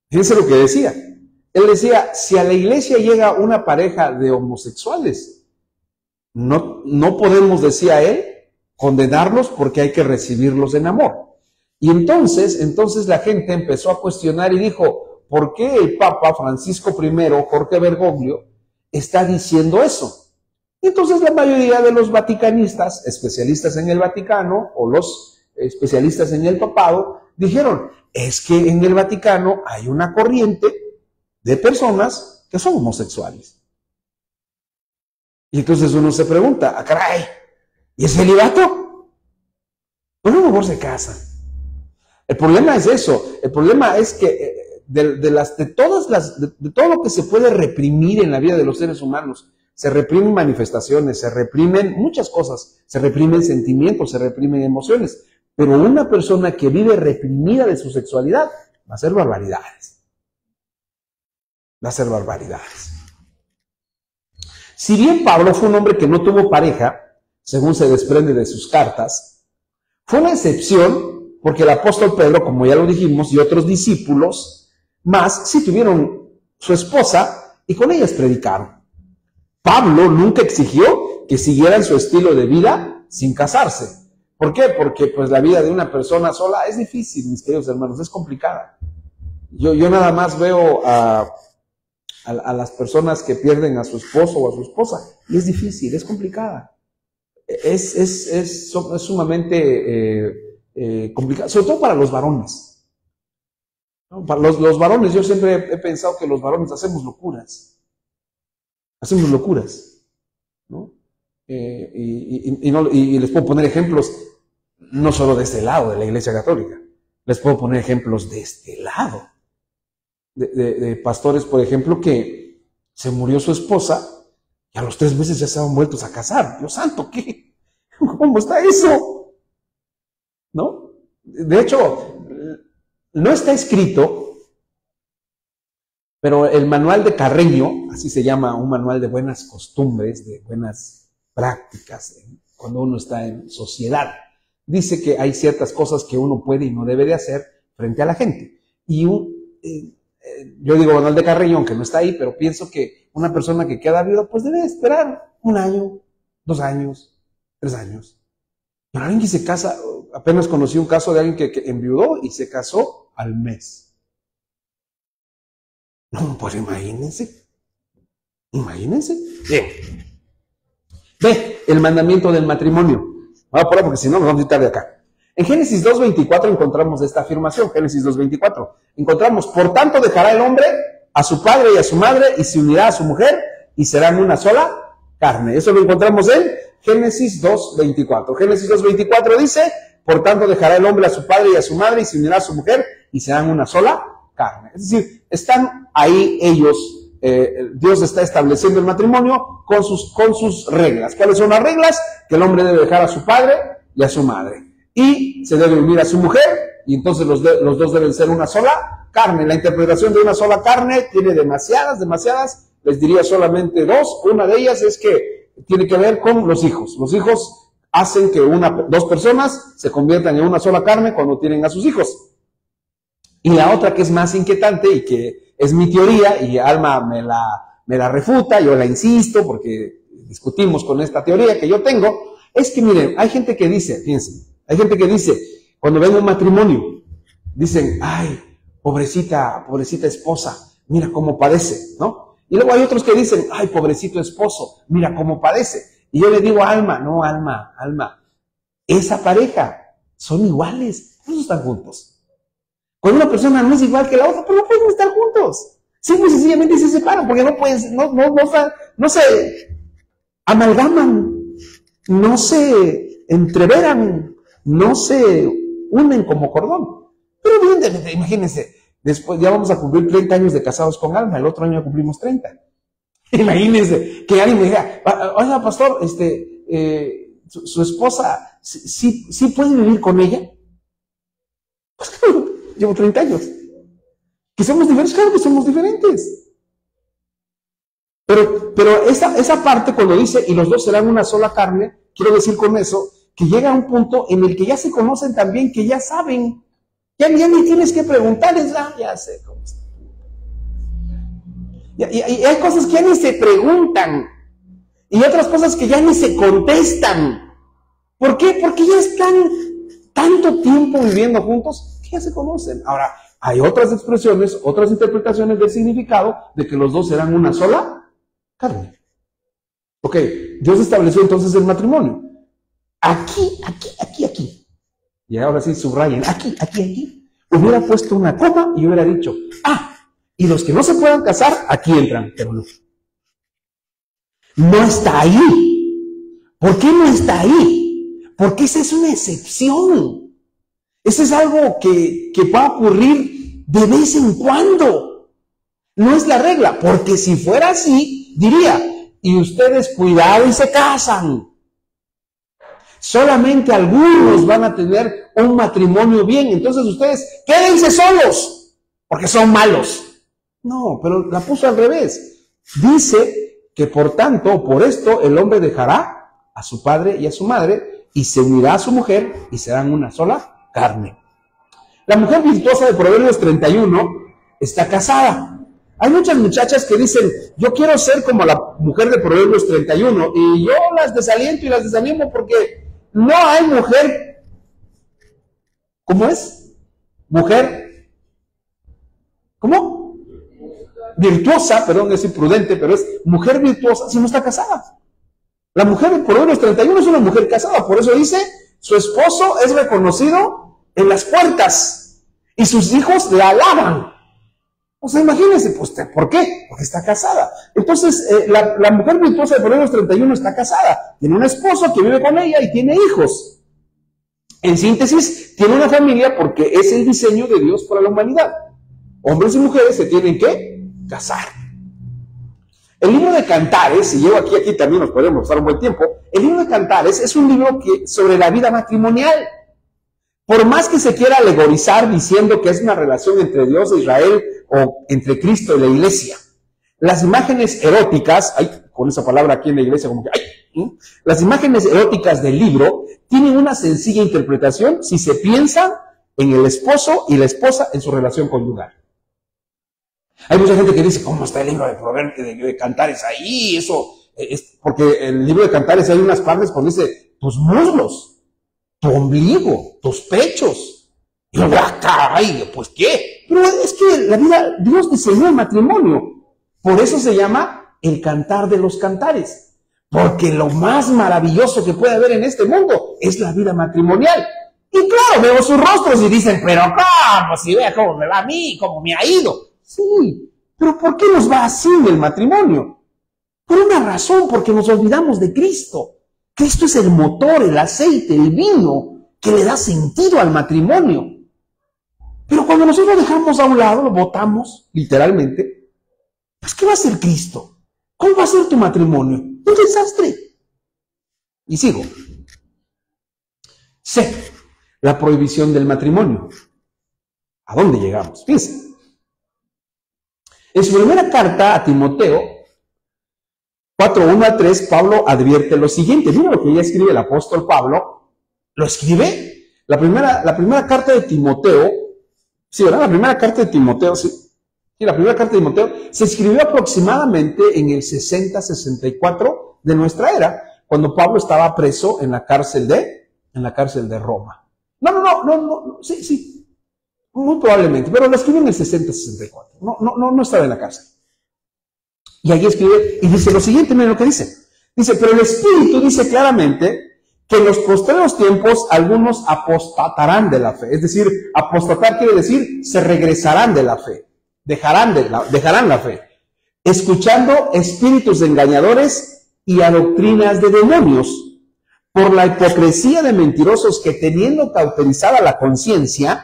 fíjense lo que decía. Él decía, si a la iglesia llega una pareja de homosexuales, no podemos, decía él, condenarlos porque hay que recibirlos en amor. Y entonces la gente empezó a cuestionar y dijo, ¿por qué el Papa Francisco I, Jorge Bergoglio, está diciendo eso? Y entonces la mayoría de los vaticanistas, especialistas en el Vaticano, o los especialistas en el papado, dijeron, es que en el Vaticano hay una corriente de personas que son homosexuales. Y entonces uno se pregunta, caray, ¿y es celibato? Pues a lo mejor se casan. El problema es eso, el problema es que de todo lo que se puede reprimir en la vida de los seres humanos, se reprimen manifestaciones, se reprimen muchas cosas, se reprimen sentimientos, se reprimen emociones, pero una persona que vive reprimida de su sexualidad va a hacer barbaridades. Va a hacer barbaridades. Si bien Pablo fue un hombre que no tuvo pareja, según se desprende de sus cartas, fue una excepción. Porque el apóstol Pedro, como ya lo dijimos, y otros discípulos más, sí tuvieron su esposa y con ellas predicaron. Pablo nunca exigió que siguieran su estilo de vida sin casarse. ¿Por qué? Porque pues la vida de una persona sola es difícil, mis queridos hermanos, es complicada. Yo nada más veo a las personas que pierden a su esposo o a su esposa, y es difícil, es complicada. Es sumamente complicado, sobre todo para los varones. ¿No? Para los varones, yo siempre he pensado que los varones hacemos locuras, ¿no? Y les puedo poner ejemplos, no solo de este lado de la Iglesia Católica, les puedo poner ejemplos de este lado, de pastores, por ejemplo, que se murió su esposa y a los 3 meses ya se han vuelto a casar. Dios santo, ¿qué? ¿Cómo está eso? ¿No? De hecho, no está escrito, pero el manual de Carreño, así se llama, un manual de buenas costumbres, de buenas prácticas, cuando uno está en sociedad, dice que hay ciertas cosas que uno puede y no debe de hacer frente a la gente. Y yo digo manual de Carreño, aunque no está ahí, pero pienso que una persona que queda viuda, pues debe esperar 1 año, 2 años, 3 años. Pero alguien que se casa, apenas conocí un caso de alguien que enviudó y se casó al mes. No, pues imagínense. Bien. Ve, el mandamiento del matrimonio. Vamos a poner porque si no nos vamos a quitar de acá. En Génesis 2:24 encontramos esta afirmación, Génesis 2:24. Encontramos, por tanto dejará el hombre a su padre y a su madre y se unirá a su mujer y serán una sola carne. Eso lo encontramos en Génesis 2:24. Génesis 2:24 dice, por tanto dejará el hombre a su padre y a su madre y se unirá a su mujer y serán una sola carne. Es decir, están ahí ellos, Dios está estableciendo el matrimonio con sus reglas. ¿Cuáles son las reglas? Que el hombre debe dejar a su padre y a su madre y se debe unir a su mujer y entonces los dos deben ser una sola carne. La interpretación de una sola carne tiene demasiadas, les diría solamente dos. Una de ellas es que tiene que ver con los hijos. Los hijos hacen que dos personas se conviertan en una sola carne cuando tienen a sus hijos. Y la otra que es más inquietante y que es mi teoría, y Alma me la refuta, yo la insisto porque discutimos con esta teoría que yo tengo, es que miren, hay gente que dice, fíjense, cuando ven un matrimonio, dicen, ay, pobrecita esposa, mira cómo padece, ¿no? Y luego hay otros que dicen, ay, pobrecito esposo, mira cómo padece. Y yo le digo a Alma, no, Alma, esa pareja son iguales, no están juntos. Cuando una persona no es igual que la otra, pues no pueden estar juntos. Simple y sencillamente se separan, porque no se amalgaman, no se entreveran, no se unen como cordón. Pero evidentemente, imagínense, después ya vamos a cumplir 30 años de casados con Alma, el otro año cumplimos 30. Imagínense que alguien me diga, oiga, pastor, su esposa, ¿sí puede vivir con ella? Pues claro, llevo 30 años. ¿Que somos diferentes? Claro que somos diferentes. Pero esa parte cuando dice, y los dos serán una sola carne, quiero decir con eso, que llega a un punto en el que ya se conocen tan bien, que ya saben. Ya ni tienes que preguntarles, ya sé cómo está. Y hay cosas que ya ni se preguntan. Y otras cosas que ya ni se contestan. ¿Por qué? Porque ya están tanto tiempo viviendo juntos que ya se conocen. Ahora, hay otras expresiones, otras interpretaciones del significado de que los dos serán una sola carne. Ok, Dios estableció entonces el matrimonio. Aquí. Y ahora sí subrayen, aquí. Hubiera puesto una coma y hubiera dicho, y los que no se puedan casar, aquí entran, pero no. No está ahí. ¿Por qué no está ahí? Porque esa es una excepción. Eso es algo que va a ocurrir de vez en cuando. No es la regla, porque si fuera así, diría, y ustedes cuidado y se casan. Solamente algunos van a tener un matrimonio bien, entonces ustedes quédense solos, porque son malos. No, pero la puso al revés. Dice que por tanto, por esto, el hombre dejará a su padre y a su madre y se unirá a su mujer y serán una sola carne. La mujer virtuosa de Proverbios 31 está casada. Hay muchas muchachas que dicen, yo quiero ser como la mujer de Proverbios 31, y yo las desaliento y las desanimo porque no hay mujer, ¿cómo es? Mujer, ¿cómo? Virtuosa, perdón, es imprudente, pero es mujer virtuosa si no está casada. La mujer de Proverbios 31 es una mujer casada, por eso dice, su esposo es reconocido en las puertas y sus hijos la alaban. O sea, imagínense, pues, ¿por qué? Porque está casada. Entonces, la mujer virtuosa de Proverbios 31 está casada. Tiene un esposo que vive con ella y tiene hijos. En síntesis, tiene una familia porque es el diseño de Dios para la humanidad. Hombres y mujeres se tienen que casar. El libro de Cantares, y llevo aquí también nos podemos pasar un buen tiempo, el libro de Cantares es un libro sobre la vida matrimonial. Por más que se quiera alegorizar diciendo que es una relación entre Dios e Israel o entre Cristo y la iglesia, las imágenes eróticas, con esa palabra aquí en la iglesia como que, las imágenes eróticas del libro tienen una sencilla interpretación si se piensa en el esposo y la esposa en su relación conyugal. Hay mucha gente que dice, ¿cómo está el libro de Proverbios, de Cantares ahí? Eso es porque el libro de Cantares hay unas partes donde dice, tus muslos, tu ombligo, tus pechos. Y yo, caray, pues ¿qué? Pero es que la vida, Dios diseñó el matrimonio. Por eso se llama el Cantar de los Cantares. Porque lo más maravilloso que puede haber en este mundo es la vida matrimonial. Y claro, veo sus rostros y dicen, pero ¿cómo? Si vea cómo me va a mí, cómo me ha ido. Sí, Pero ¿por qué nos va así en el matrimonio? Por una razón, porque nos olvidamos de Cristo. Cristo es el motor, el aceite, el vino que le da sentido al matrimonio. Pero cuando nosotros lo dejamos a un lado, lo botamos, literalmente, pues ¿qué va a hacer Cristo? ¿Cómo va a ser tu matrimonio? Un desastre. Y sigo. C. La prohibición del matrimonio. ¿A dónde llegamos? Fíjense. En su primera carta a Timoteo, 4:1-3, Pablo advierte lo siguiente. Mira lo que ya escribe el apóstol Pablo. ¿Lo escribe? La primera carta de Timoteo, sí, ¿verdad? La primera carta de Timoteo, sí. Sí, la primera carta de Timoteo se escribió aproximadamente en el 60-64 de nuestra era, cuando Pablo estaba preso en la cárcel de Roma. No, sí. Muy probablemente, pero lo escribió en el 60-64. No estaba en la cárcel. Y allí escribe, y dice lo siguiente, miren lo que dice. Dice, pero el Espíritu dice claramente que en los postreros tiempos algunos apostatarán de la fe. Es decir, apostatar quiere decir, se regresarán de la fe. Dejarán la fe. Escuchando espíritus engañadores y a doctrinas de demonios, por la hipocresía de mentirosos que teniendo cauterizada la conciencia,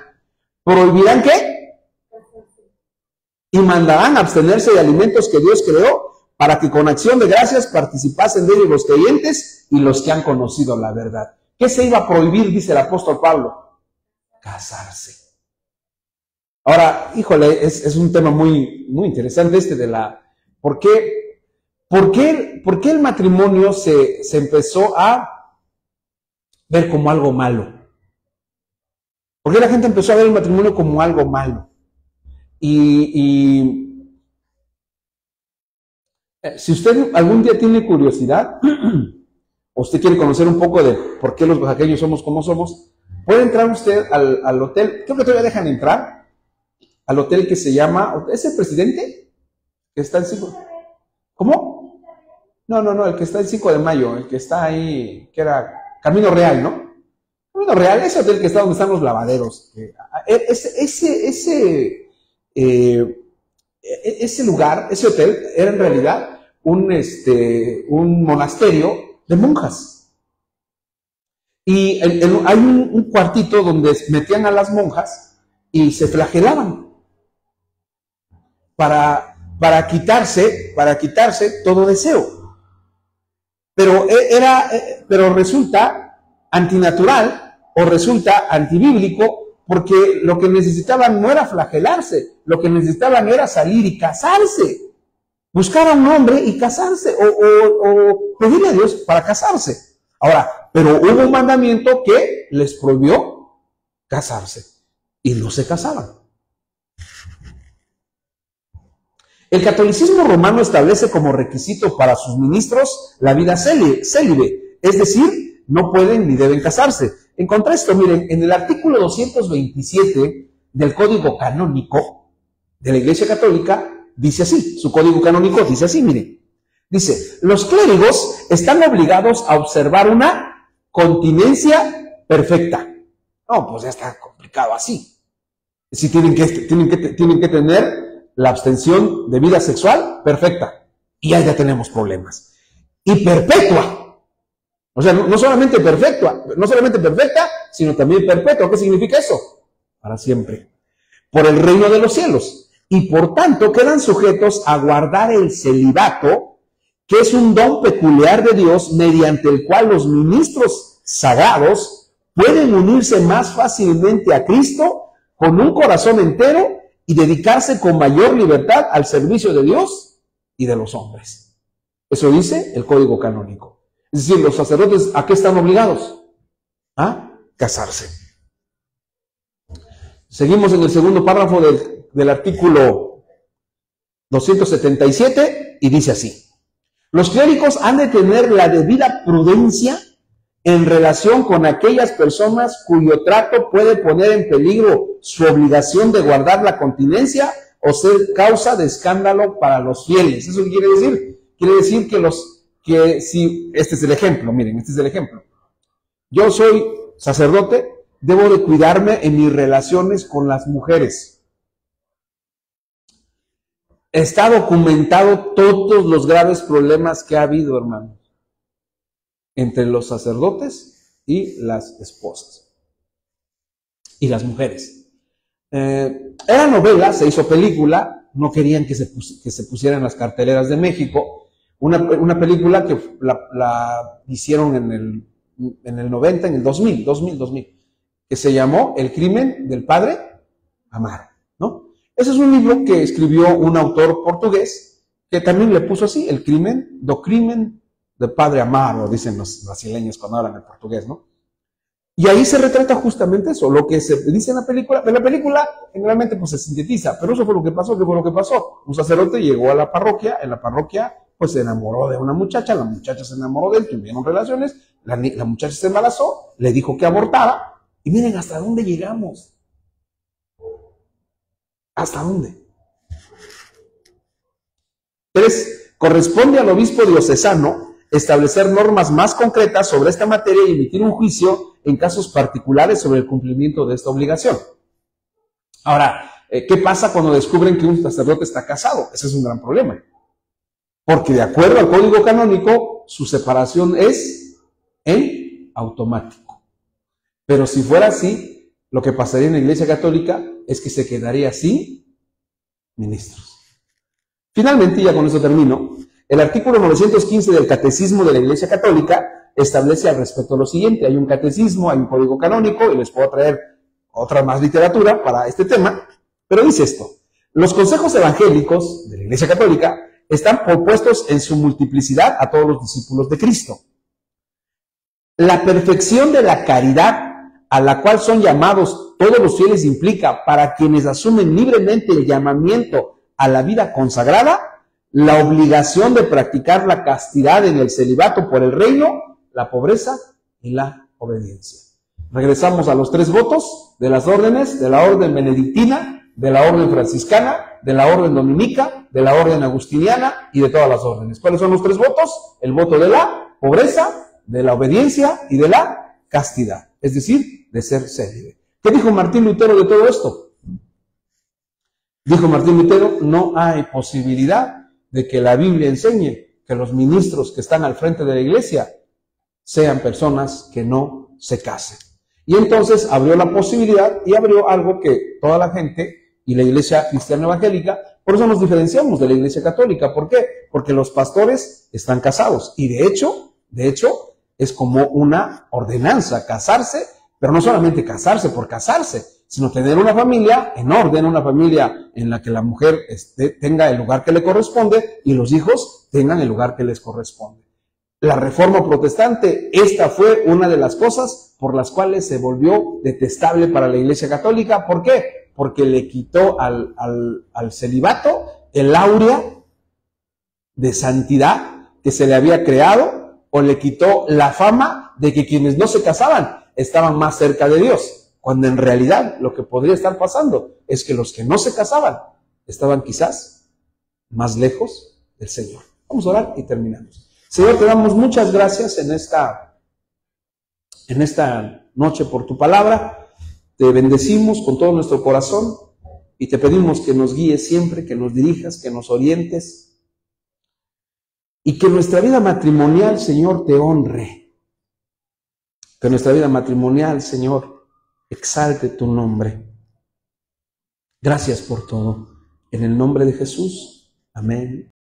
prohibirán ¿qué? Y mandarán abstenerse de alimentos que Dios creó para que con acción de gracias participasen de ellos los creyentes y los que han conocido la verdad. ¿Qué se iba a prohibir, dice el apóstol Pablo? Casarse. Ahora, híjole, es un tema muy interesante de ¿por qué el matrimonio se empezó a ver como algo malo? ¿Por qué la gente empezó a ver el matrimonio como algo malo? Y si usted algún día tiene curiosidad, o usted quiere conocer un poco de por qué los oaxaqueños somos como somos, puede entrar usted al hotel, creo que todavía dejan entrar, al hotel que se llama, ¿es el Presidente? Que está en 5. ¿Cómo? No, el que está en 5 de mayo, el que está ahí, que era Camino Real, ¿no? Camino Real, ese hotel que está donde están los lavaderos. Ese lugar, ese hotel, era en realidad un monasterio de monjas. Y hay un cuartito donde metían a las monjas y se flagelaban para quitarse todo deseo. Pero resulta antinatural o resulta antibíblico, porque lo que necesitaban no era flagelarse, lo que necesitaban era salir y casarse, buscar a un hombre y casarse, o pedirle a Dios para casarse. Ahora, pero hubo un mandamiento que les prohibió casarse, y no se casaban. El catolicismo romano establece como requisito para sus ministros la vida célibe, es decir, no pueden ni deben casarse. En contraste, miren, en el artículo 227 del Código Canónico de la Iglesia Católica, dice así, su Código Canónico dice así, miren, dice, los clérigos están obligados a observar una continencia perfecta. No, pues ya está complicado así. Si tienen que tener la abstención de vida sexual perfecta, y ya tenemos problemas. Y perpetua. O sea, no solamente perfecta, sino también perpetua. ¿Qué significa eso? Para siempre. Por el reino de los cielos. Y por tanto quedan sujetos a guardar el celibato, que es un don peculiar de Dios mediante el cual los ministros sagrados pueden unirse más fácilmente a Cristo con un corazón entero y dedicarse con mayor libertad al servicio de Dios y de los hombres. Eso dice el Código Canónico. Es decir, los sacerdotes, ¿a qué están obligados? A casarse. Seguimos en el segundo párrafo del artículo 277 y dice así. Los clérigos han de tener la debida prudencia en relación con aquellas personas cuyo trato puede poner en peligro su obligación de guardar la continencia o ser causa de escándalo para los fieles. ¿Eso qué quiere decir? Quiere decir que si, este es el ejemplo, miren, este es el ejemplo. Yo soy sacerdote, debo de cuidarme en mis relaciones con las mujeres. Está documentado todos los graves problemas que ha habido, hermanos, entre los sacerdotes y las esposas y las mujeres. Era novela, se hizo película, no querían que se pusiera en las carteleras de México. Una película que la hicieron en el 90, en el 2000, que se llamó El crimen del padre Amaro, ¿no? Ese es un libro que escribió un autor portugués que también le puso así, el crimen, do crimen del padre Amaro, dicen los brasileños cuando hablan el portugués, ¿no? Y ahí se retrata justamente eso, lo que se dice en la película. En la película generalmente pues se sintetiza, pero eso fue lo que pasó. ¿Qué fue lo que pasó? Un sacerdote llegó a la parroquia, en la parroquia pues se enamoró de una muchacha, la muchacha se enamoró de él, tuvieron relaciones, la muchacha se embarazó, le dijo que abortara, y miren hasta dónde llegamos. ¿Hasta dónde? 3. Corresponde al obispo diocesano establecer normas más concretas sobre esta materia y emitir un juicio en casos particulares sobre el cumplimiento de esta obligación. Ahora, ¿qué pasa cuando descubren que un sacerdote está casado? Ese es un gran problema. Porque de acuerdo al Código Canónico, su separación es en automático. Pero si fuera así, lo que pasaría en la Iglesia Católica es que se quedaría sin ministros. Finalmente, ya con eso termino, el artículo 915 del Catecismo de la Iglesia Católica establece al respecto lo siguiente. Hay un catecismo, hay un código canónico, y les puedo traer otra más literatura para este tema, pero dice esto: los consejos evangélicos de la Iglesia Católica están propuestos en su multiplicidad a todos los discípulos de Cristo. La perfección de la caridad a la cual son llamados todos los fieles implica, para quienes asumen libremente el llamamiento a la vida consagrada, la obligación de practicar la castidad en el celibato por el reino, la pobreza y la obediencia. Regresamos a los 3 votos de las órdenes, de la orden benedictina, de la orden franciscana, de la orden dominica, de la orden agustiniana y de todas las órdenes. ¿Cuáles son los 3 votos? El voto de la pobreza, de la obediencia y de la castidad, es decir, de ser célibe. ¿Qué dijo Martín Lutero de todo esto? Dijo Martín Lutero: no hay posibilidad de que la Biblia enseñe que los ministros que están al frente de la iglesia sean personas que no se casen. Y entonces abrió la posibilidad y abrió algo que toda la gente y la iglesia cristiana evangélica, por eso nos diferenciamos de la iglesia católica. ¿Por qué? Porque los pastores están casados y de hecho es como una ordenanza casarse, pero no solamente casarse por casarse, sino tener una familia en orden, una familia en la que la mujer tenga el lugar que le corresponde y los hijos tengan el lugar que les corresponde. La Reforma Protestante, esta fue una de las cosas por las cuales se volvió detestable para la Iglesia Católica. ¿Por qué? Porque le quitó al celibato el áurea de santidad que se le había creado, o le quitó la fama de que quienes no se casaban estaban más cerca de Dios, cuando en realidad lo que podría estar pasando es que los que no se casaban estaban quizás más lejos del Señor. Vamos a orar y terminamos. Señor, te damos muchas gracias en esta noche por tu palabra. Te bendecimos con todo nuestro corazón y te pedimos que nos guíes siempre, que nos dirijas, que nos orientes y que nuestra vida matrimonial, Señor, te honre. Que nuestra vida matrimonial, Señor, exalte tu nombre. Gracias por todo. En el nombre de Jesús. Amén.